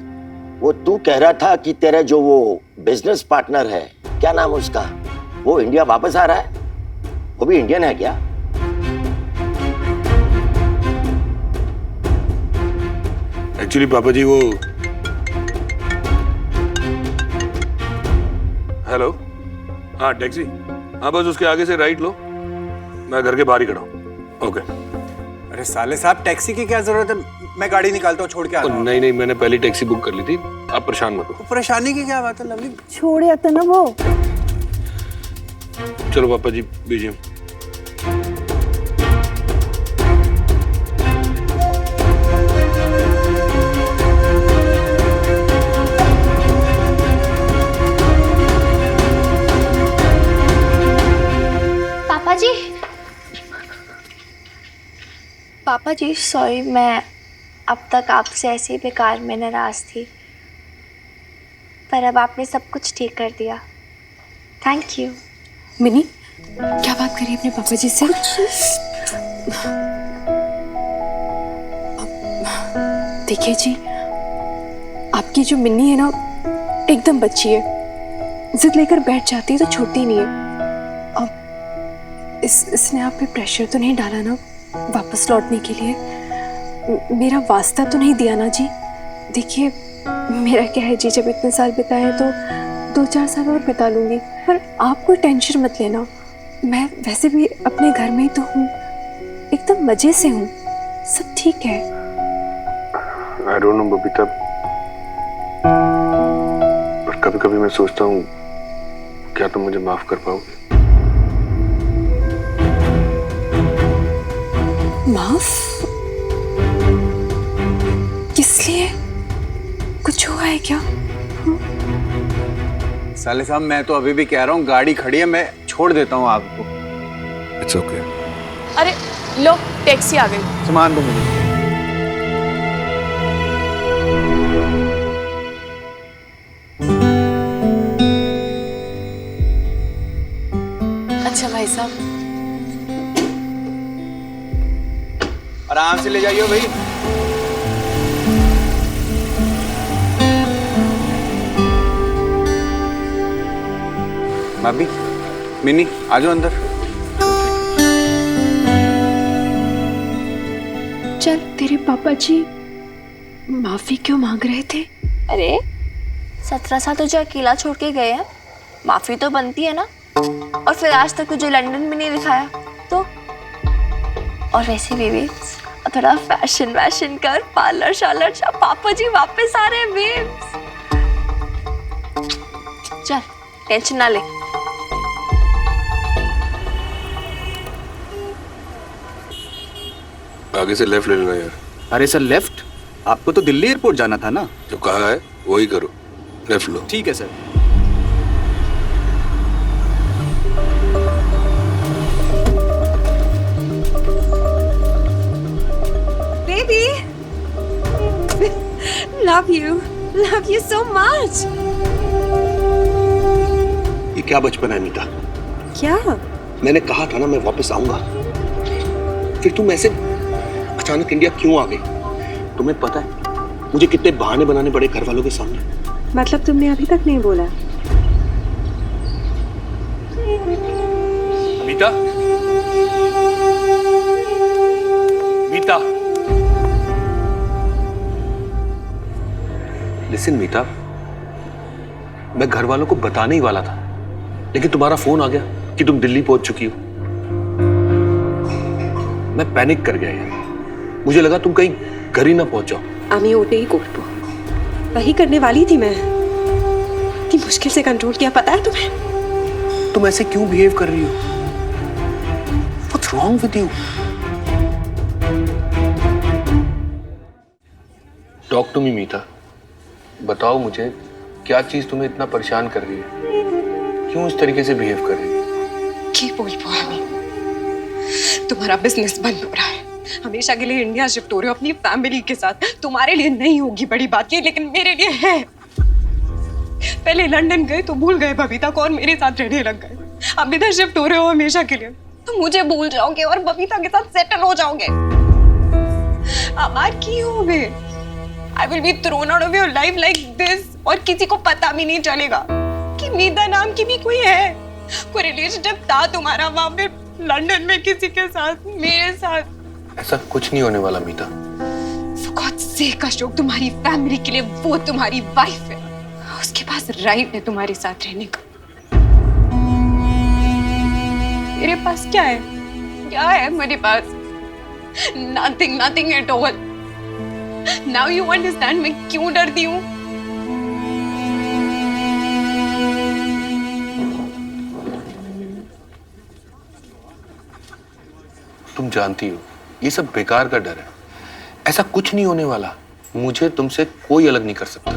वो तू कह रहा था कि तेरा जो वो बिजनेस पार्टनर है, क्या नाम है उसका, वो इंडिया वापस आ रहा है। वो भी इंडियन है क्या? एक्चुअली पापा जी वो, हेलो, हाँ टैक्सी, हाँ बस उसके आगे से राइट लो, मैं घर के बाहर ही खड़ा हूँ। ओके। अरे साले साहब, टैक्सी की क्या जरूरत है? मैं गाड़ी निकालता हूँ, छोड़ के आता हूँ। नहीं नहीं, मैंने पहले टैक्सी बुक कर ली थी, आप परेशान मत हो। परेशानी की क्या बात है लवली? छोड़ आता ना वो। चलो पापा जी बीजिए। पापा जी सॉरी, मैं अब तक आपसे ऐसे ही बेकार में नाराज थी, पर अब आपने सब कुछ ठीक कर दिया। Thank you. मिनी, क्या बात करी अपने पापा जी से? देखिए जी, आपकी जो मिन्नी है ना, एकदम बच्ची है, जिद लेकर बैठ जाती है तो छोड़ती नहीं है। अब इसने आप पे प्रेशर तो नहीं डाला ना वापस लौटने के लिए? मेरा वास्ता तो नहीं दिया ना जी? देखिए मेरा क्या है जी, जब इतने साल बिताए हैं तो 2-4 साल और बिता लूंगी, पर आप कोई टेंशन मत लेना। मैं वैसे भी अपने घर में ही तो हूँ, एकदम मजे से हूँ, सब ठीक है। I don't know बबीता, पर कभी कभी मैं सोचता हूँ क्या तुम मुझे माफ कर पाओगे? माफ? किस लिए? कुछ हुआ है क्या? साले साहब, मैं तो अभी भी कह रहा हूँ, गाड़ी खड़ी है, मैं छोड़ देता हूँ आपको। It's okay. अरे लो, टैक्सी आ गई। सामान दो मुझे। अच्छा भाई साहब, आराम से ले जाइए भाई। भाभी, मिनी, आ जाओ अंदर। चल, तेरे पापा जी माफी क्यों मांग रहे थे? अरे 17 साल तुझे अकेला छोड़ के गए हैं, माफी तो बनती है ना। और फिर आज तक तुझे लंदन में नहीं दिखाया तो। और वैसे भी बेब्स थोड़ा फैशन वैशन कर, पार्लर शार्लर जा, पापा जी वापस आ रहे हैं बेब्स। चल टेंशन ना ले। आगे से लेफ्ट ले लेना यार। अरे सर लेफ्ट? आपको तो दिल्ली एयरपोर्ट जाना था ना। जो कहा है वही करो, लेफ्ट लो। ठीक है sir. Baby, love you so much. ये क्या बचपन है मीता? क्या? मैंने कहा था ना मैं वापस आऊंगा, फिर तुम ऐसे अचानक इंडिया क्यों आ गई? तुम्हें पता है मुझे कितने बहाने बनाने पड़े घर वालों के सामने। मतलब तुमने अभी तक नहीं बोला? मीता, मीता, लिसन मीता, मैं घर वालों को बताने ही वाला था, लेकिन तुम्हारा फोन आ गया कि तुम दिल्ली पहुंच चुकी हो। मैं पैनिक कर गया यार, मुझे लगा तुम कहीं घर ही ना पहुंच जाओ। আমি ওটাই করব। वही करने वाली थी मैं। इतनी मुश्किल से कंट्रोल किया, पता है तुम्हें? तुम ऐसे क्यों बिहेव कर रही हो? What's wrong with you? Talk to me, मीता। बताओ मुझे क्या चीज तुम्हें इतना परेशान कर रही है? क्यों इस तरीके से बिहेव कर रही है? की बोल पामी, तुम्हारा बिजनेस बंद हो रहा है, हमेशा के लिए इंडिया शिफ्ट हो रहे हो अपनी फैमिली के साथ। तुम्हारे लिए नहीं होगी बड़ी बात ये, लेकिन मेरे लिए है। पहले लंदन गए तो भूल गए बबीता को और मेरे साथ रहने लग गए। अब इधर शिफ्ट हो रहे हो हमेशा के लिए तो मुझे भूल जाओगे और बबीता के साथ सेटल हो जाओगे। अमार की हो गए, I will be thrown out of your life like this, और किसी को पता भी नहीं चलेगा कि मीता नाम की भी कोई है, कोई रिलेशनशिप था तुम्हारा वहां पे लंदन में किसी के साथ, मेरे साथ। ऐसा कुछ नहीं होने वाला मीता। For God's sake अशोक, तुम्हारी फैमिली के लिए वो तुम्हारी वाइफ है, उसके पास राइट है तुम्हारे साथ रहने का। मेरे पास क्या है? क्या है मेरे पास? Nothing, nothing at all. Now you understand मैं क्यों डरती हूँ? तुम जानती हो ये सब बेकार का डर है, ऐसा कुछ नहीं होने वाला। मुझे तुमसे कोई अलग नहीं कर सकता।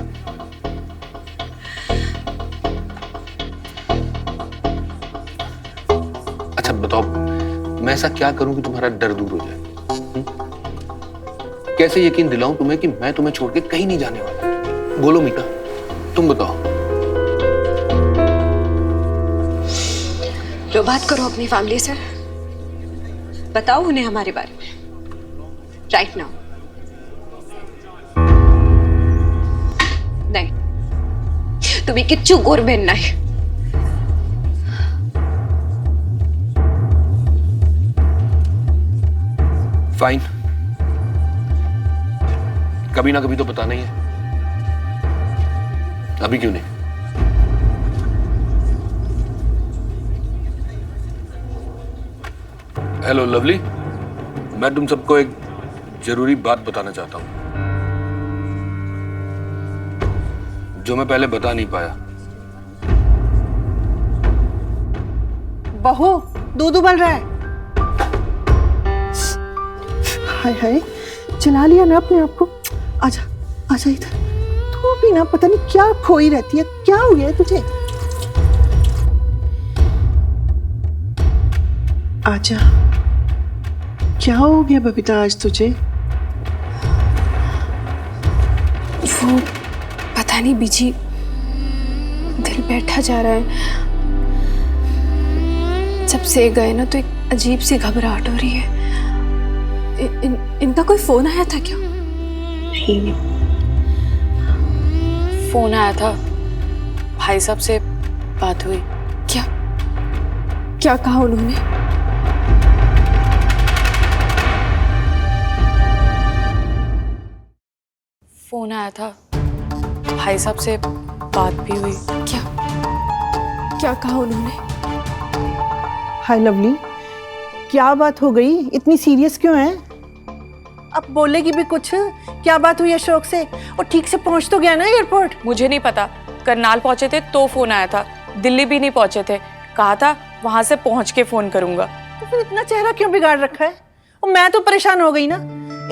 अच्छा बताओ, मैं ऐसा क्या करूं कि तुम्हारा डर दूर हो जाए? कैसे यकीन दिलाऊं तुम्हें कि मैं तुम्हें छोड़ के कहीं नहीं जाने वाला? बोलो मीता, तुम बताओ। लो बात करो अपनी फैमिली से, बताओ उन्हें हमारे बारे में राइट नाउ। नहीं, तुम्हें किच्चू गोर बनना है। फाइन, कभी ना कभी तो बताना ही है। अभी क्यों नहीं? हेलो लवली, मैं तुम सबको एक जरूरी बात बताना चाहता हूं जो मैं पहले बता नहीं पाया। बहू दूध उबल रहा है। हाय हाय, चला लिया ना अपने आप को। आजा आजा इधर। तू भी ना पता नहीं क्या खोई रहती है, क्या हो गया है तुझे? आजा। क्या हो गया बबीता आज तुझे? वो पता नहीं बीजी, दिल बैठा जा रहा है। जब से गए ना तो एक अजीब सी घबराहट हो रही है। इनका कोई फोन आया था क्या? नहीं। फोन आया था, भाई साहब से बात हुई। क्या क्या कहा उन्होंने? फोन आया था, भाई साहब से बात भी हुई। क्या क्या कहा उन्होंने? हाय लवली, क्या बात हो गई? इतनी सीरियस क्यों है? अब बोलेगी भी कुछ? क्या बात हुई अशोक से? और ठीक से पहुंच तो गया ना एयरपोर्ट? मुझे नहीं पता, करनाल पहुंचे थे तो फोन आया था, दिल्ली भी नहीं पहुंचे थे, कहा था वहां से पहुंच के फोन करूंगा। तो फिर इतना चेहरा क्यों बिगाड़ रखा है? और मैं तो परेशान हो गई ना।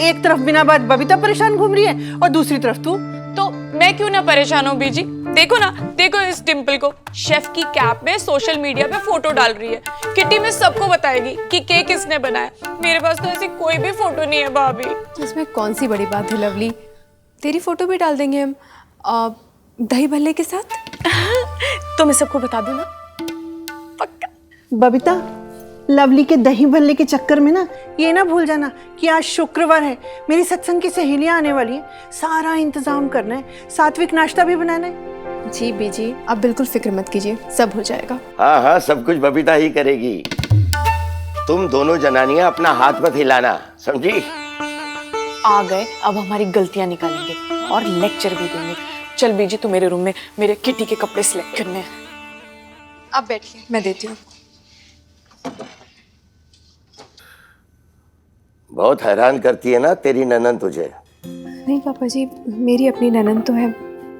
एक तरफ बिना बात बबीता परेशान घूम रही है और दूसरी तरफ तू। तो मैं क्यों ना परेशान हूँ बीजी? देखो ना, देखो इस डिम्पल को, शेफ की कैप में सोशल मीडिया पे फोटो डाल रही है, किटी में सबको बताएगी कि केक किसने बनाया। मेरे पास तो ऐसी कोई भी फोटो नहीं है भाभी। इसमें कौन सी बड़ी बात है लवली, तेरी फोटो भी डाल देंगे हम दही भल्ले के साथ। तो मैं सबको बता दूं ना, पक्का। बबीता, लवली के दही भल्ले के चक्कर में ना ये ना भूल जाना कि आज शुक्रवार है, मेरी सत्संग की सहेलियां आने वाली हैं, सारा इंतजाम करना है, सात्विक नाश्ता भी बनाना है। जी बीजी, आप बिल्कुल फिक्र मत कीजिए, सब हो जाएगा। हाँ हाँ, सब कुछ बबीता ही करेगी। तुम दोनों जनानियां अपना हाथ मत हिलाना, समझी? आ गए, अब हमारी गलतियां निकालेंगे और लेक्चर भी देंगे। चल बीजी, तू मेरे रूम में मेरे किटी के कपड़े सिलेक्ट करने हैं। आप बैठिए, मैं देती हूँ। बहुत हैरान करती है ना तेरी ननद तुझे। नहीं पापा जी, मेरी अपनी ननद तो है,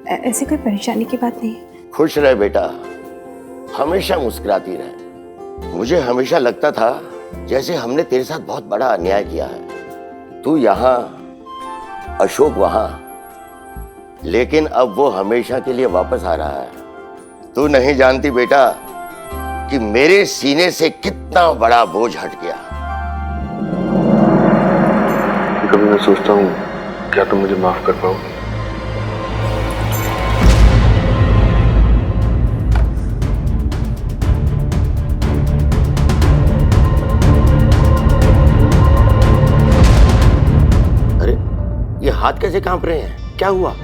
ऐसी कोई परेशानी की बात नहीं है। खुश रहे बेटा, हमेशा मुस्कुराती रहे। मुझे हमेशा लगता था जैसे हमने तेरे साथ बहुत बड़ा अन्याय किया है। तू यहाँ, अशोक वहाँ, लेकिन अब वो हमेशा के लिए वापस आ रहा है। तू नहीं जानती बेटा कि मेरे सीने से कितना बड़ा बोझ हट गया। कभी मैं सोचता हूँ, क्या तुम मुझे माफ कर पाओगे? अरे, ये हाथ कैसे कांप रहे हैं? क्या हुआ?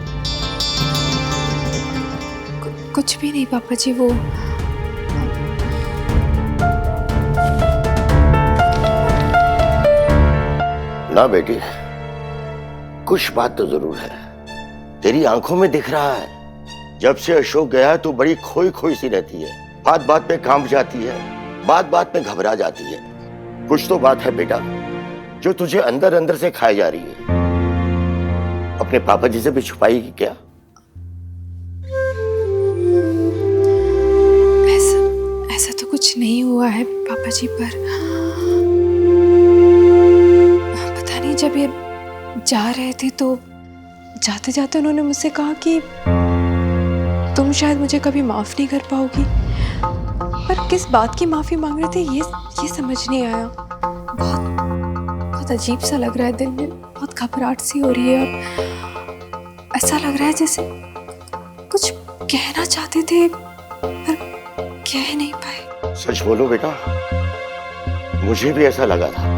कुछ भी नहीं पापा जी, वो ना बेटी, कुछ बात तो जरूर है। तेरी आंखों में दिख रहा है। जब से अशोक गया है तू बड़ी खोई खोई सी रहती है, बात बात पे कांप जाती है, बात बात पे घबरा जाती है। कुछ तो बात है बेटा जो तुझे अंदर अंदर से खाई जा रही है। अपने पापा जी से भी छुपाएगी क्या? ऐसा तो कुछ नहीं हुआ है पापा जी, पर पता नहीं, जब ये जा रहे थे तो जाते जाते उन्होंने मुझसे कहा कि तुम शायद मुझे कभी माफ नहीं कर पाओगी। पर किस बात की माफी मांग रहे थे ये समझ नहीं आया। बहुत अजीब सा लग रहा है, दिल में बहुत घबराहट सी हो रही है और ऐसा लग रहा है जैसे कुछ कहना चाहते थे पर कह नहीं पाए। सच बोलो बेटा, मुझे भी ऐसा लगा था।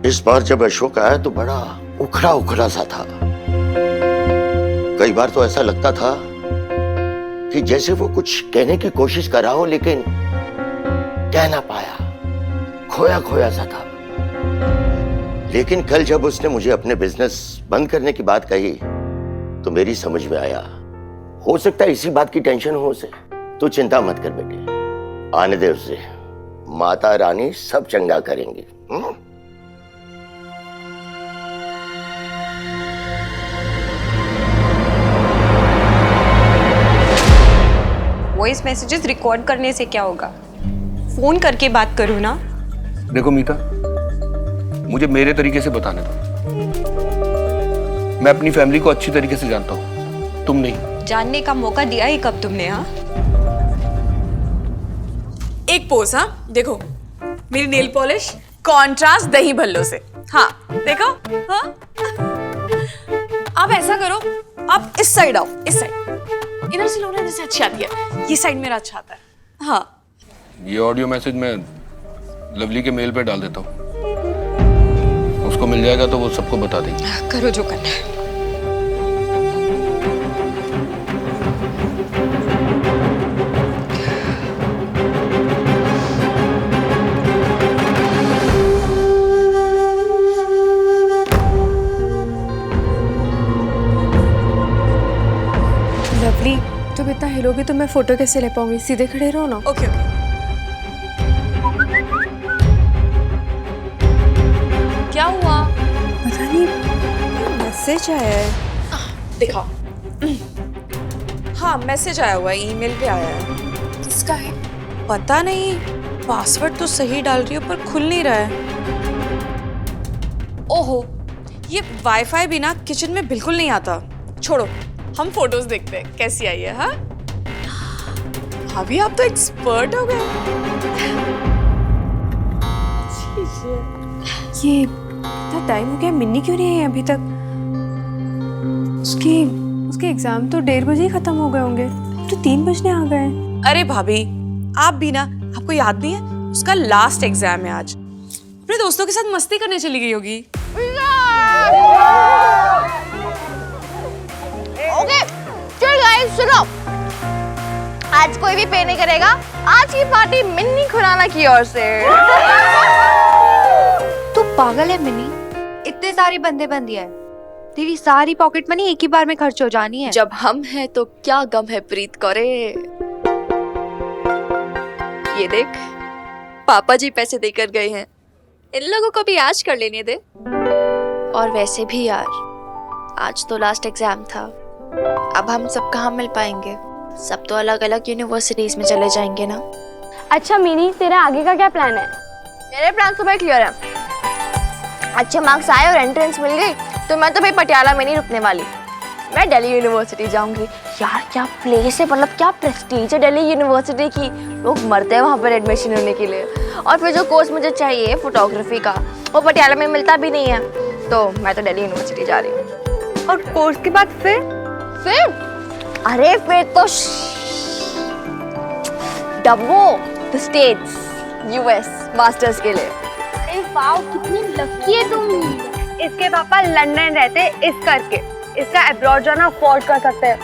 इस बार जब अशोक आया तो बड़ा उखड़ा उखड़ा सा था। कई बार तो ऐसा लगता था कि जैसे वो कुछ कहने की कोशिश कर रहा हो लेकिन कह ना पाया, खोया खोया सा था। लेकिन कल जब उसने मुझे अपने बिजनेस बंद करने की बात कही तो मेरी समझ में आया, हो सकता है इसी बात की टेंशन हो उसे। तू चिंता मत कर बेटे, आने दे उसे, माता रानी सब चंगा करेंगी। वॉइस मैसेजेस रिकॉर्ड करने से क्या होगा? फोन करके बात करो ना। देखो मीता, मुझे मेरे तरीके से बताने दो। मैं अपनी फैमिली को अच्छी तरीके से जानता हूँ, तुम नहीं। जानने का मौका दिया ही कब तुमने? हाँ, एक पोज। हाँ देखो, मेरी नेल पॉलिश कॉन्ट्रास्ट दही भल्लों से। हाँ देखो। हाँ आप ऐसा करो, आप इस साइड आओ, इस साइड, इधर से लो ना, जैसे अच्छी आती है। ये साइड मेरा अच्छा आता है। हाँ, ये ऑडियो मैसेज मैं लवली के मेल पे डाल देता हूँ, उसको मिल जाएगा तो वो सबको बता देगी। करो जो करना है। तुम इतना हिलोगी तो मैं फोटो कैसे ले पाऊंगी? सीधे खड़े रहो ना। Okay okay. क्या हुआ? पता नहीं, मैसेज आया है। दिखाओ। हाँ मैसेज आया हुआ है, ईमेल पे आया है। किसका है? पता नहीं, पासवर्ड तो सही डाल रही हो पर खुल नहीं रहा है। ओहो, ये वाईफाई भी ना किचन में बिल्कुल नहीं आता। छोड़ो, हम फोटोज देखते हैं कैसी आई है। हाँ अभी आप तो एक्सपर्ट हो गए। ये इतना टाइम हो गया, मिन्नी क्यों नहीं आई अभी तक? उसके एग्जाम तो 1:30 बजे ही खत्म हो गए होंगे, तो 3 बजने आ गए। अरे भाभी, आप भी ना, आपको याद नहीं है उसका लास्ट एग्जाम है आज। अपने दोस्तों के साथ मस्ती करने चली गई होगी। ओके चल गाइस सुनो, आज कोई भी पे नहीं करेगा। आज की पार्टी मिन्नी खुराना की ओर से। तू पागल है मिन्नी? इतने सारे बंदे बन दिया है, तेरी सारी पॉकेट मनी एक ही बार में खर्च हो जानी है। जब हम हैं तो क्या गम है प्रीत करे। ये देख, पापा जी पैसे देकर गए हैं, इन लोगों को भी आज कर लेने दे। और वैसे भी यार, आज तो लास्ट एग्जाम था, अब हम सब कहाँ मिल पाएंगे? सब तो अलग अलग यूनिवर्सिटीज में चले जाएंगे ना। अच्छा मिनी, तेरा आगे का क्या प्लान है? मेरे प्लान तो भाई क्लियर है। अच्छे मार्क्स आए और एंट्रेंस मिल गई तो मैं तो भाई पटियाला में नहीं रुकने वाली, मैं दिल्ली यूनिवर्सिटी जाऊंगी। यार क्या प्लेस है, मतलब क्या प्रेस्टीज है दिल्ली यूनिवर्सिटी की। लोग मरते हैं वहाँ पर एडमिशन होने के लिए। और फिर जो कोर्स मुझे चाहिए फोटोग्राफी का, वो पटियाला में मिलता भी नहीं है, तो मैं तो दिल्ली यूनिवर्सिटी जा रही हूँ। और कोर्स के बाद फिर अरे फिर तो डब्बो द स्टेट्स, यूएस मास्टर्स के लिए। अरे वाओ, कितनी लकी है तुम। इसके पापा लंदन रहते, इस करके इसका अब्रॉड जाना अफोर्ड कर सकते हैं।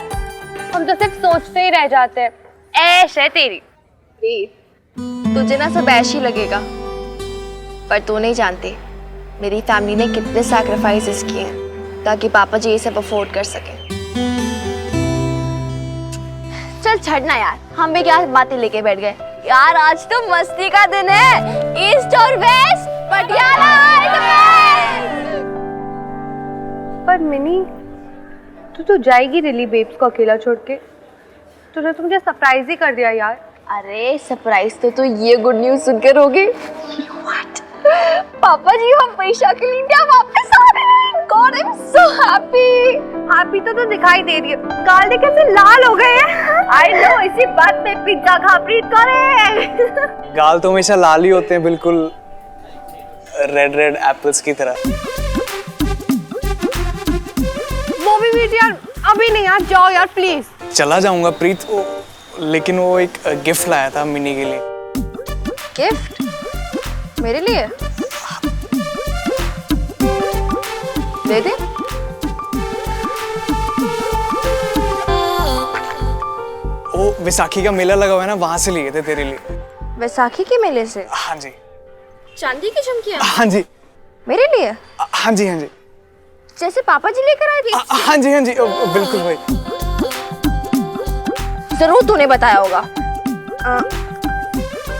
हम तो सिर्फ सोचते ही रह जाते हैं। ऐश है तेरी। तुझे ना सब ऐश ही लगेगा, पर तू नहीं जानती मेरी फैमिली ने कितने सैक्रिफाइसेस किए हैं ताकि पापा जी ये सब अफोर्ड कर सके। चल छड़ना यार, हम भी क्या बातें लेके बैठ गए यार। आज तो मस्ती का दिन है, ईस्ट और वेस्ट पटियाला। पर मिनी, तू जाएगी दिल्ली बेब्स को अकेला छोड़ के? तूने तो मुझे सरप्राइज ही कर दिया यार। अरे सरप्राइज तो तू ये गुड न्यूज सुनकर होगी। पापा जी हम पैसा के लिए इंडिया वापस आ रहे हैं। God I am so happy. Happy तो दिखाई दे रही है, गाल देख कैसे लाल हो गए हैं। आई नो, इसी बात पे पिज्जा खा प्रीत करे। गाल तो हमेशा लाल ही होते हैं, बिल्कुल रेड रेड एप्पल्स की तरह। वो भी मीट यार, अभी नहीं यार, जाओ यार प्लीज। चला जाऊंगा प्रीत, लेकिन वो एक गिफ्ट लाया था मिनी के लिए। गिफ्ट मेरे लिए? दे दे। वो वैसाखी का मेला लगा हुआ है ना, वहां से लिए थे तेरे लिए। वैसाखी के मेले से? हाँ जी। चांदी की झुमकियां? हाँ जी। मेरे लिए? हाँ जी हाँ जी। जैसे पापा जी लेकर आए थे? हाँ जी हाँ जी, बिल्कुल भाई। जरूर तूने बताया होगा।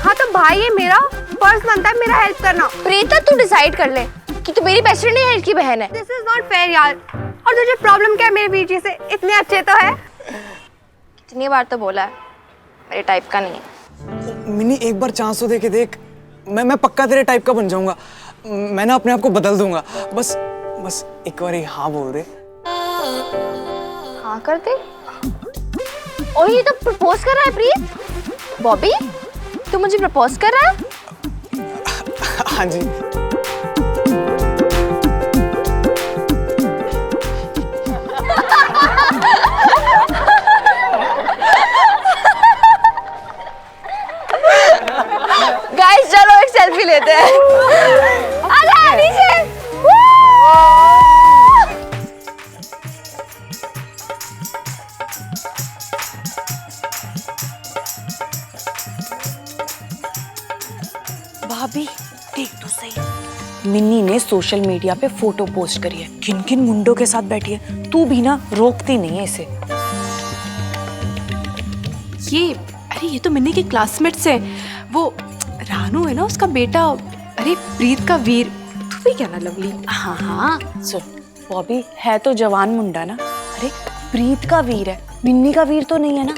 हाँ तो भाई, ये मेरा फर्ज बनता है मेरा हेल्प करना। प्रीता तू डिसाइड कर ले कि तू मेरी बेस्ट फ्रेंड है, की बहन है। दिस इज नॉट फेयर यार। और तुझे प्रॉब्लम क्या है मेरे बीजी से? इतने अच्छे तो है। कितनी बार तो बोला है मेरे टाइप का नहीं है। मिनी एक बार चांस तो दे के देख, मैं पक्का तेरे टाइप का बन जाऊंगा। मैं ना अपने आप को बदल दूंगा। बस एक बार हाँ बोल दे। हाँ कर दे। और ये तो प्रपोज कर रहा है प्रीत। बॉबी तू मुझे प्रपोज कर रहा है? हाँ जी। गाइस चलो एक सेल्फी लेते हैं। आजा नीचे। भाभी देख तो सही, मिन्नी ने सोशल मीडिया पे फोटो पोस्ट करी है, किन किन मुंडों के साथ बैठी है। तू भी ना रोकती नहीं है इसे। अरे ये तो मिन्नी की क्लासमेट्स है। वो रानू है ना उसका बेटा, अरे प्रीत का वीर। तू भी क्या ना लवली। हाँ हाँ सुन, बॉबी है तो जवान मुंडा ना। अरे प्रीत का वीर है, मिन्नी का वीर तो नहीं है ना।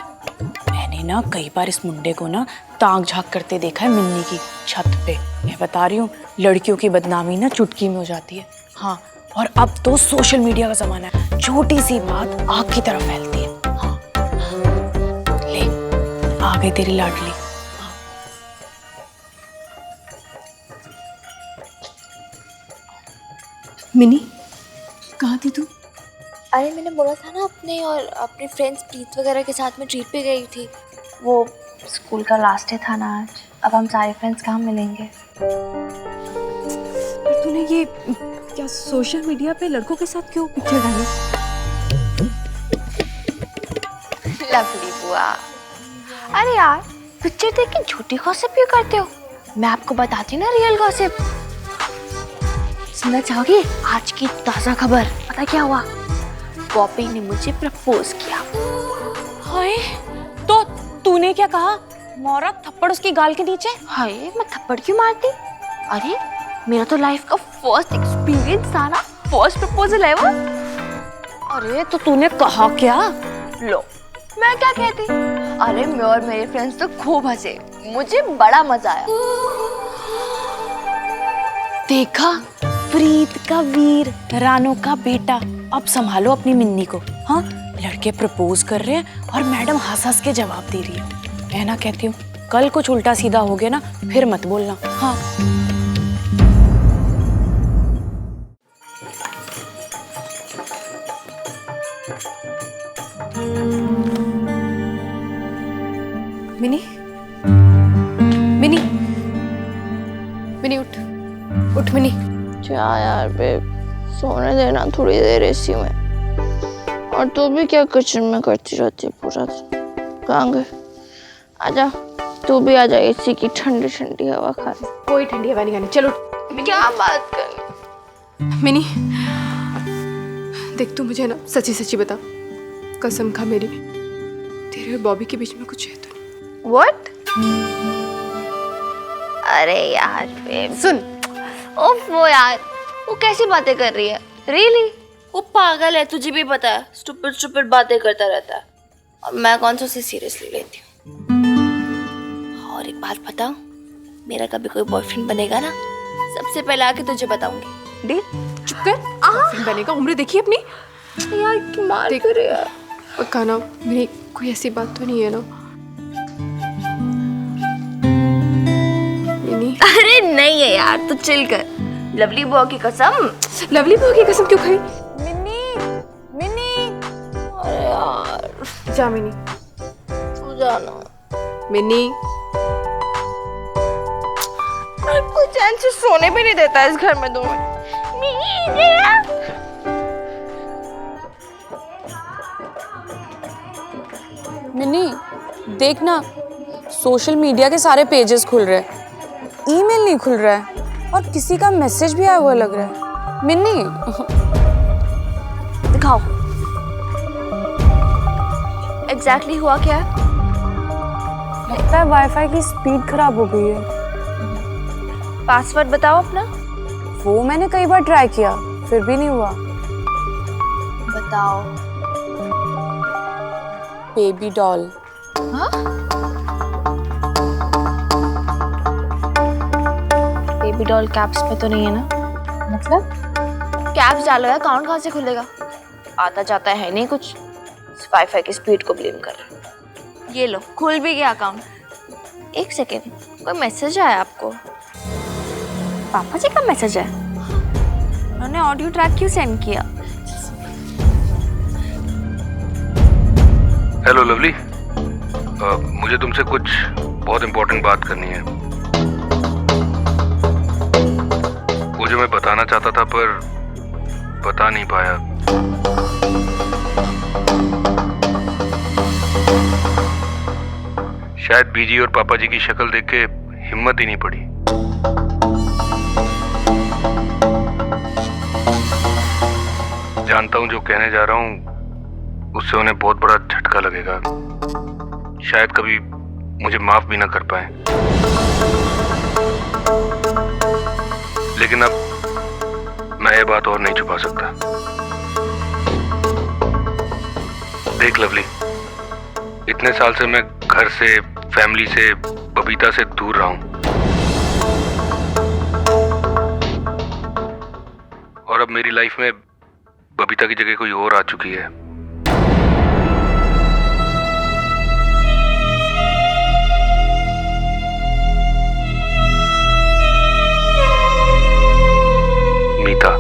मैंने ना कई बार इस मुंडे को ना ताक झांक करते देखा है मिन्नी की छत पे। मैं बता रही हूँ, लड़कियों की बदनामी ना चुटकी में हो जाती है। हाँ, और अब तो सोशल मीडिया का जमाना है, छोटी सी बात आग की तरह फैलती है। हाँ ले, आ गई तेरी लाडली। मिनी कहाँ थी तू? अरे मैंने बोला था ना अपने और अपने फ्रेंड्स प्रीत वगैरह के साथ में ट्रिप पे गई थी। वो स्कूल का लास्ट डे था ना आज, अब हम सारे फ्रेंड्स कहाँ मिलेंगे। तूने ये क्या सोशल मीडिया पे लड़कों के साथ क्यों पिक्चर डाली? लवली बुआ, अरे यार पिक्चर देख के झूठी गॉसिप क्यों करते हो? मैं आपको बताती ना रियल गॉसिप। सुनना चाहोगी आज की ताजा खबर? पता क्या हुआ? पॉपी ने मुझे प्रपोज किया। हाय, तो तूने क्या कहा? मारा थप्पड़ उसकी गाल के नीचे? हाय, मैं थप्पड़ क्यों मारती? अरे मेरा तो लाइफ का फर्स्ट एक्सपीरियंस था ना, फर्स्ट प्रपोजल है वो। अरे तो तूने कहा क्या? लो मैं क्या कहती? अरे मैं और मेरे फ्रेंड्स तो खूब हंसे, मुझे बड़ा मजा आया। देखा, प्रीत का वीर, रानू का बेटा। अब संभालो अपनी मिन्नी को। हाँ, लड़के प्रपोज कर रहे हैं और मैडम हंस हंस के जवाब दे रही है। मैं ना कहती हूँ कल कुछ उल्टा सीधा हो गया ना फिर मत बोलना। हाँ मिनी, मिनी, मिनी उठ, उठ मिनी। क्या यार बेब, सोने देना थोड़ी देर एसी में। और तू भी क्या किचन में करती रहती है पूरा दिन? कहाँ गए? आजा, तू भी आजा, एसी की ठंडी ठंडी हवा खा ले। कोई ठंडी हवा नहीं खानी, चलो। क्या बात करनी? मिनी देख, तू मुझे ना सच्ची सच्ची बता, कसम खा मेरी, तेरे और बॉबी के बीच में कुछ है तो नहीं? What? अरे यार बेब, सुन। ओफ वो यार, वो कैसी बातें कर रही है? Really? वो पागल है, तुझे भी पता है। स्टूपिड स्टूपिड बातें करता रहता है और मैं कौन सा उसे सीरियसली लेती हूँ। और एक बात बताऊं, मेरा कभी कोई बॉयफ्रेंड बनेगा ना, सबसे पहले आके तुझे बताऊंगी। डील? चुप कर। बॉयफ्रेंड बनेगा? उम्र देखी अपनी यार क्यों मार कर यार? पक्का ना? मेरी कोई ऐसी बात तो नहीं है ना? मिनी, अरे नहीं है यार, तू चिल कर। लवली बुआ की कसम। लवली बुआ की कसम क्यों खाई? मिन्नी, मिन्नी। अरे यार जा मिनी, तू जाना। मिनी। कोई चैन से सोने भी नहीं देता इस घर में 2 मिनट। मिन्नी देखना, सोशल मीडिया के सारे पेजेस खुल रहे हैं, ईमेल नहीं खुल रहा है और किसी का मैसेज भी आया हुआ लग रहा है। मिन्नी दिखाओ एग्जैक्टली हुआ क्या? लगता है वाईफाई की स्पीड खराब हो गई है। पासवर्ड बताओ अपना। वो मैंने कई बार ट्राई किया फिर भी नहीं हुआ। बताओ। Baby doll. हाँ? बेबी डॉल कैप्स में तो नहीं है ना? मतलब कैप्स डालो या अकाउंट कहाँ से खुलेगा? आता जाता है नहीं कुछ, वाईफाई की स्पीड को ब्लेम कर रहे हैं। ये लो, खुल भी गया अकाउंट। 1 सेकेंड, कोई मैसेज आया आपको? पापा जी का मैसेज है। उन्होंने ऑडियो ट्रैक क्यों सेंड किया? हेलो लवली, मुझे तुमसे कुछ बहुत इम्पोर्टेंट बात करनी है। वो जो मैं बताना चाहता था पर बता नहीं पाया। शायद बीजी और पापा जी की शक्ल देख के हिम्मत ही नहीं पड़ी। जानता हूं जो कहने जा रहा हूं उससे उन्हें बहुत बड़ा झटका लगेगा। शायद कभी मुझे माफ भी ना कर पाए, लेकिन अब मैं ये बात और नहीं छुपा सकता। देख लवली, इतने साल से मैं घर से, फैमिली से, बबीता से दूर रहा हूं, और अब मेरी लाइफ में बबीता की जगह कोई और आ चुकी है। मीता।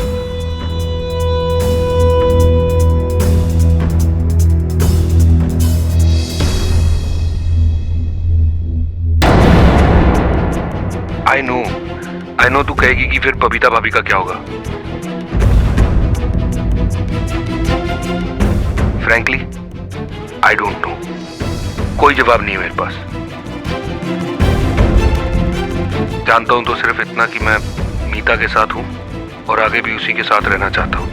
आई नो तू कहेगी कि फिर बबीता भाभी का क्या होगा। फ्रैंकली आई डोंट नो, कोई जवाब नहीं है मेरे पास। जानता हूं तो सिर्फ इतना कि मैं मीता के साथ हूं और आगे भी उसी के साथ रहना चाहता हूं।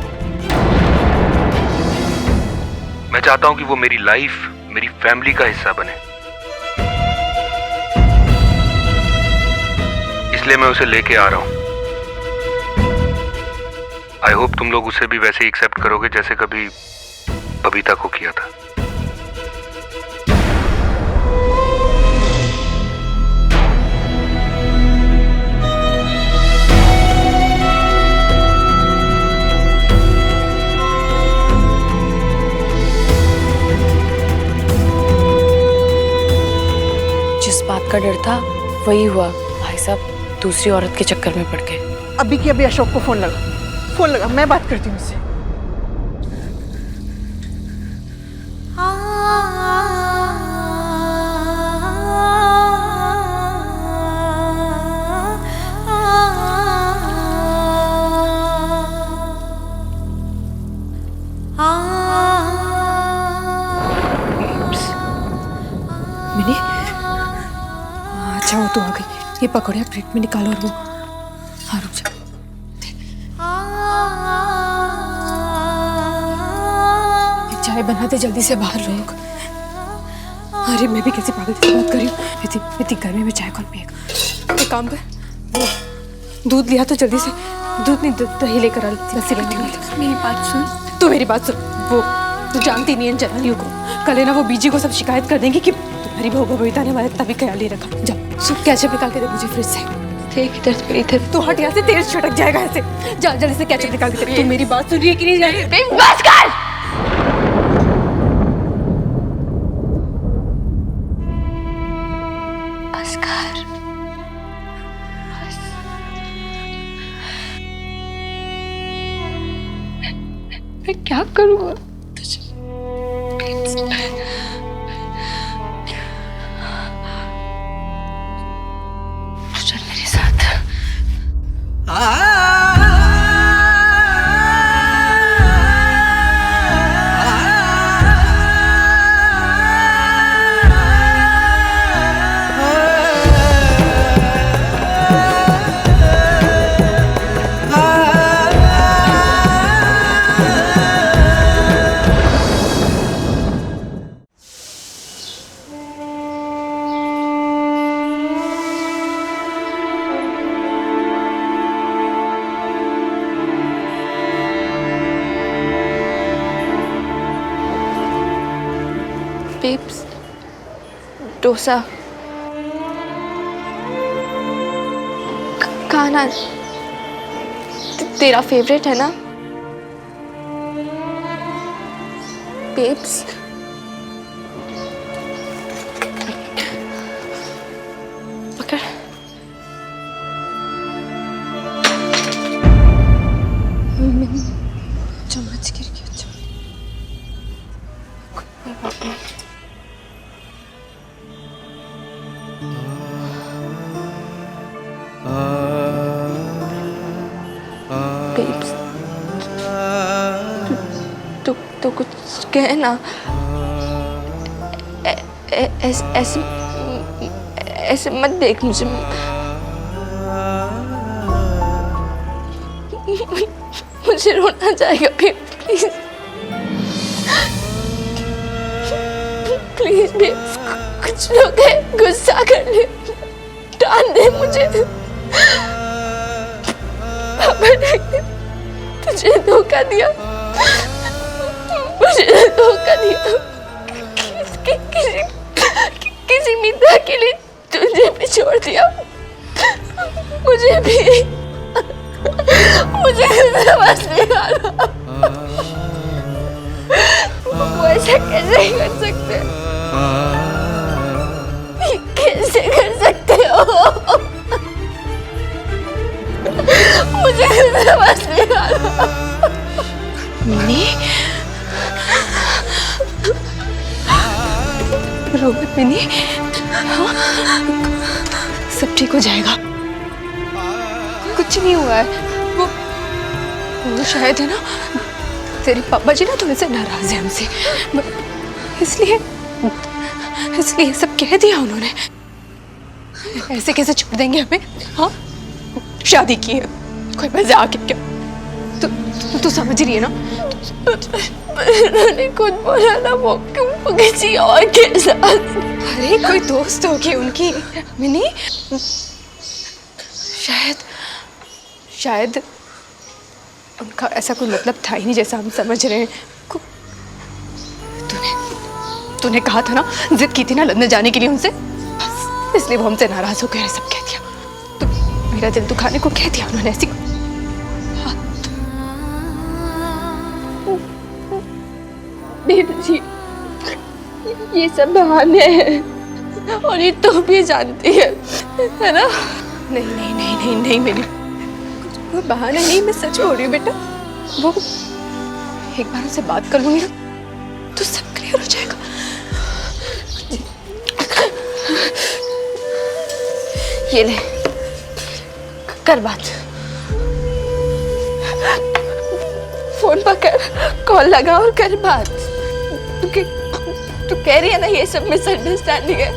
मैं चाहता हूं कि वो मेरी लाइफ, मेरी फैमिली का हिस्सा बने, इसलिए मैं उसे लेके आ रहा हूं। आई होप तुम लोग उसे भी वैसे ही एक्सेप्ट करोगे जैसे कभी बबीता को किया था। जिस बात का डर था वही हुआ भाई साहब, दूसरी औरत के चक्कर में पड़ गए। अभी की अभी अशोक को फोन लगा, मैं बात करती हूँ उससे। मिनी, अच्छा वो तो आ गई। ये पकड़ो, या प्लेट में निकालो और वो, हाँ रुक जा। चाय बनाते जल्दी से बाहर लोग। अरे मैं भी कैसे पागल से बात कर रही हूँ। इतनी गर्मी में चाय कौन पिएगा। एक काम कर, वो दूध लिया तो जल्दी से, दूध नहीं दही लेकर आ, लस्सी बनने वाली। मेरी बात सुन, तू मेरी बात सुन। वो तू जानती नहीं है जनानियों को, कल है ना वो बीजी को सब शिकायत कर देंगी कि तुम्हारी बहू बबीता ने हमारे तभी ख्याल नहीं रखा। जा सुख कैचअप निकाल के दे मुझे फ्रिज से। ठीक इधर पे इधर। तो हट यहाँ से, तेज छटक जाएगा ऐसे। जा जल्दी से कैचअप निकाल के दे। तू मेरी बात सुन रही है कि नहीं जा रही? बस कर। बस कर। मैं क्या करूँगा? चल मेरे साथ। Babes, डोसा खाना तेरा फेवरेट है ना? Babes, पकड़। चम्मच गिर गया। तो कुछ कहे ना, ऐसे ऐसे मत देख मुझे। मुझे रोना जाएगा प्लीज प्लीज बेब। कुछ लोग हैं गुस्सा कर ले, डांट दे मुझे। पापा ने तुझे धोखा दिया, मुझे धोखा दिया। किसी मित्र के लिए तुझे भी छोड़ दिया, मुझे भी। मुझे समझ नहीं आ रहा, वो ऐसा कैसे कर सकते, कैसे कर सकते हो? मुझे समझ नहीं आ रहा। मिनी, रो मत मिनी, हाँ? सब ठीक हो जाएगा, कुछ नहीं हुआ है। वो शायद है ना, तेरे पापा जी ना थोड़े से नाराज है हमसे, इसलिए सब कह दिया उन्होंने। ऐसे कैसे छोड़ देंगे हमें? हाँ, शादी की है, कोई मजाक है क्या? तू समझ रही है ना? उन्होंने खुद बोला ना वो किसी और के साथ। अरे कोई दोस्त होगी उनकी मिनी, शायद उनका ऐसा कोई मतलब था ही नहीं जैसा हम समझ रहे हैं। तूने कहा था ना, जिद की थी ना लंदन जाने के लिए उनसे, बस इसलिए वो हमसे नाराज हो गए, सब कह दिया। तो मेरा दिल दुखाने को कह दिया उन्होंने ऐसी। दीदी जी, ये सब बहाने हैं और ये तू भी जानती है ना? नहीं मेरी कोई बहाना नहीं, मैं सच बोल रही हूँ बेटा। वो एक बार उनसे बात कर लूंगी ना तो सब क्लियर हो जाएगा। ये ले, कर बात, फोन पकड़, कॉल लगा और कर बात। तू कह रही है ना ये सब मिसअंडरस्टैंडिंग है,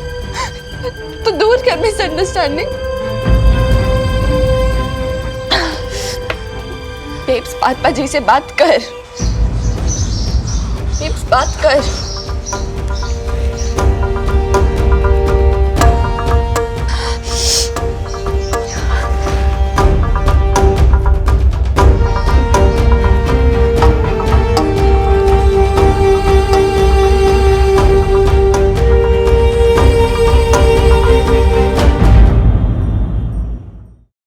तो दूर कर मिसअंडरस्टैंडिंग। बेब्स, पापा जी से बात कर, बेब्स बात कर।